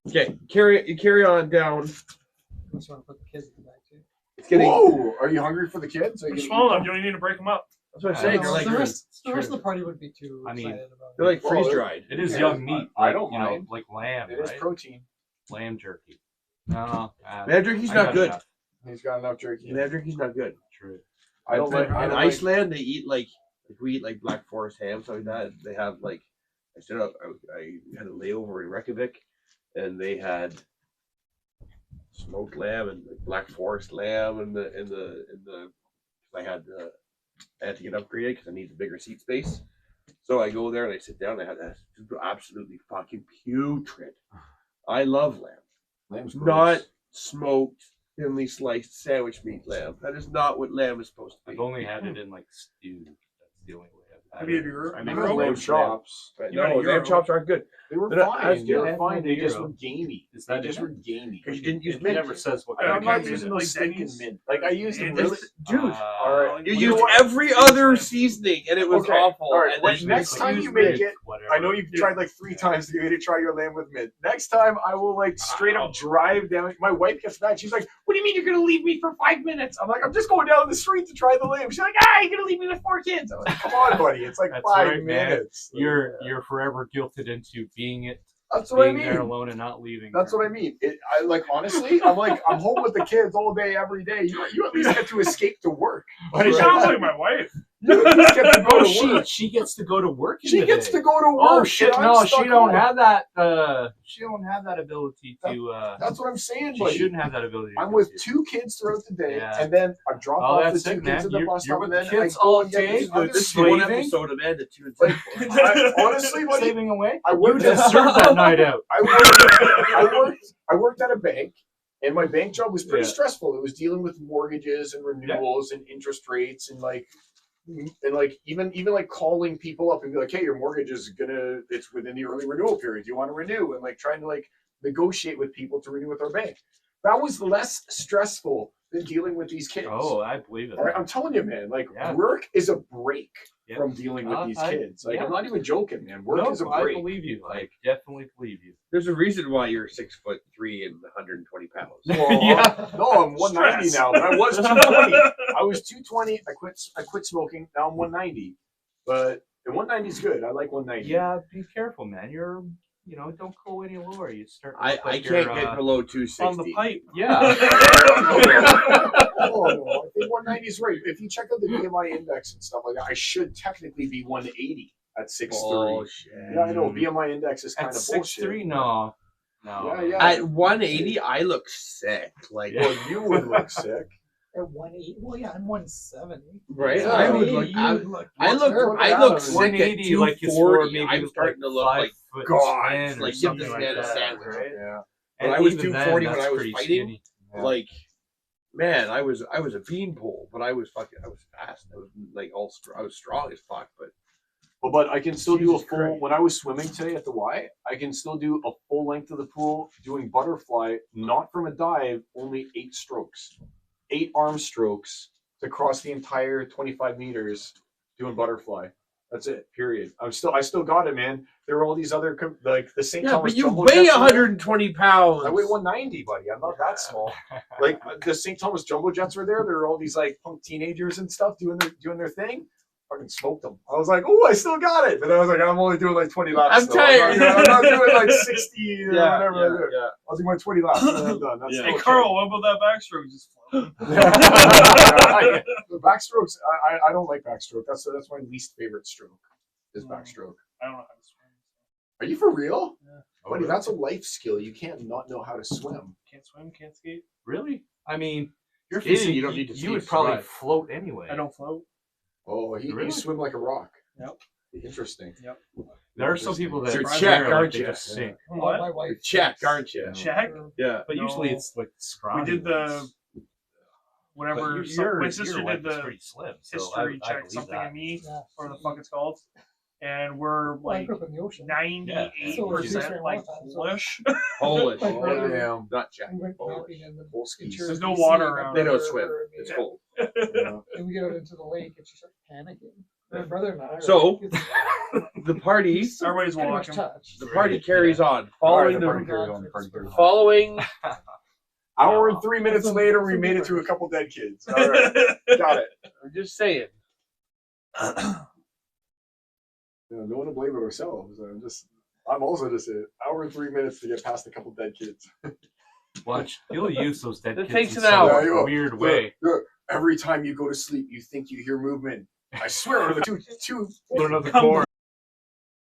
Okay, carry on down. I just want to put the kids in the back too. It's getting. Whoa! Are you hungry for the kids? Are They're you small enough. You only need to break them up. That's what I'm I saying. know, They're the like rest of the party would be too I mean, excited about it. they're like Well, freeze dried. It is Yeah, young meat. I Like, don't you know, mind. like lamb, It is right? protein. Lamb jerky. No, Lamb jerky's I not got good. enough. He's got enough jerky. Lamb jerky's not good. True. I don't like. In I don't like. Iceland, they eat like we eat like Black Forest ham, something like that. They have like I had a layover in Reykjavik, and they had smoked lamb and like Black Forest lamb and I had to get upgraded because I need the bigger seat space. So I go there and I sit down. And I had that absolutely fucking putrid. I love lamb, Lamb's gross. not smoked, thinly sliced sandwich meat lamb. That is not what lamb is supposed to I've be. only had it in like stew. That's the only way I've Have had you it. had your- I I make remember lamb lamb chops. Right? You got a No, Euro. lamb chops aren't good. They were They're not fine. as They were good. fine. They just Euro. were gamey. Is They that just it? were gamey. Because you didn't use It mint. never says what I'm kind I'm of not game using it those is. like stinking Denny's? mint. Like I used them It's- really. dude, All right. you You used know what? every other seasoning, and it was Okay, awful. all right, And well, then next just time you used make mint. it, Whatever. I know you've tried like 3 times to get me to try your lamb with mint. Next time, I will like straight up drive down. My wife gets mad. She's like, "What do you mean you're gonna leave me for 5 minutes?" I'm like, "I'm just going down the street to try the lamb." She's like, "You're gonna leave me with 4 kids." I'm like, "Come on, buddy. It's like That's 5 right, man. minutes." You're forever guilted into being it That's what I being there mean. alone and not leaving. That's what I mean. I like honestly, I'm home with the kids all day, every day. You at least get to escape to work. But it sounds like my wife. You at least get to go to work. She gets to go to work. She gets to go to work. Oh shit! and I'm No, stuck she don't home. have that. She don't have that ability to. That's what I'm saying, She buddy. shouldn't have that ability. I'm with 2 kids throughout the day, Yeah. and then I drop Oh, off the that's 2 it, kids man. at the You're- bus you're stop, with and the then kids I go all and get day, these but other This is one slaving? episode of Ed at 2 and Like, 6. honestly, buddy, Saving away. I You worked deserve that night out. I worked at a bank, and my bank job was pretty Yeah. stressful. It was dealing with mortgages and renewals and interest rates and even like calling people up and be like, hey, your mortgage is it's within the early renewal period. Do you want to renew? And like trying to like negotiate with people to renew with our bank. That was less stressful than dealing with these kids. Oh, I believe it. All right, I'm telling you, man, like Yeah. work is a break Yeah. from dealing with these I- kids. Like yeah. I'm not even joking, man. Work No, is a I break. believe you. I definitely believe you. There's a reason why you're 6'3" and 120 pounds. Well, Yeah. No, I'm 190 Stress. now, but I was 220. I was 220. I quit smoking. Now I'm 190. But and 190 is good. I like 190. Yeah, be careful, man. Don't go any lower. You start. to I look like can't you're, get below 260. On the pipe. Yeah. Oh no, I think 190 is right. If you check out the BMI index and stuff like that, I should technically be 180 at 6'3". Bullshit. Yeah, I know. BMI index is kind At of 6'3", no. Yeah, yeah. At 180, I look sick. Like, Yeah. Well, you would look sick. At 180. Well, yeah, I'm 170. right? Yeah. I would 180, look. you I, would look I look. Look I at look him. sick at 180, like it's for 240. maybe I'm starting to look like 5'10" God. or Like, give this something man a that, sandwich. right? Yeah. When And I was even 240 then, when that's I was pretty fighting, skinny. Yeah. like, man, I was a beanpole, but I was fast. I was like I was strong as fuck, but But I can still do a Jesus full. Christ. When I was swimming today at the Y, I can still do a full length of the pool doing butterfly, not from a dive, only 8 strokes, 8 arm strokes to cross the entire 25 meters doing butterfly. That's it. Period. I still got it, man. There were all these other like the St. yeah, Thomas. but you Jumbo weigh Jets were there. 120 pounds. I weigh 190, buddy. I'm not that small. Like the St. Thomas Jumbo Jets were there. There were all these like punk teenagers and stuff doing their thing. Fucking smoked them. I was like, oh, I still got it. But I was like, I'm only doing like 20 laps. I'm though. tired. I'm not doing like 60 or whatever I do. yeah. I'll do my 20 laps and then I'm done. That's Yeah. Hey, okay. Carl, what about that backstroke just floating? The backstrokes, I don't like backstroke. That's my least favorite stroke is backstroke. I don't know how to swim. Are you for real? Yeah. Buddy, that's a life skill. You can't not know how to swim. Can't swim, can't skate. Really? I mean, You're skating, facing, you don't need to You would skate, probably survive. float anyway. I don't float. Oh, you Really? swim like a rock. Yep. Interesting. Yep. There are some people that You're drive Czech, there, like, aren't they you? just sink. What? My wife. Czech, aren't you? Check. Yeah. But usually No. it's like We scrawny. did the ones. whatever. But your My sister wife did is the pretty slim, so history I check believe something that. of me, Yeah. or the fuck it's called, and we're Well, I like grew up in the ocean. 98% like So- Polish. Polish. Like, Oh, damn. Not Czech. We went Polish. camping in the Polskis. interior There's of no BC, water up around. They in don't the swim. river, It's yeah. cold. Yeah. And we get out into the lake and she starts panicking. My brother and I are So, like, The party, it's Everybody's pretty much walking. touched. the party carries on. Following the party the carries on, the party carries on. following. Hour and 3 minutes later, we made it to a couple dead kids. All right, got it. I'm just saying. No one to blame but ourselves. I'm also just an hour and 3 minutes to get past a couple dead kids. Watch, you'll use those dead It kids takes in an some hour. Yeah, you will. weird way. Every time you go to sleep, you think you hear movement. I swear, two Put another Come cord.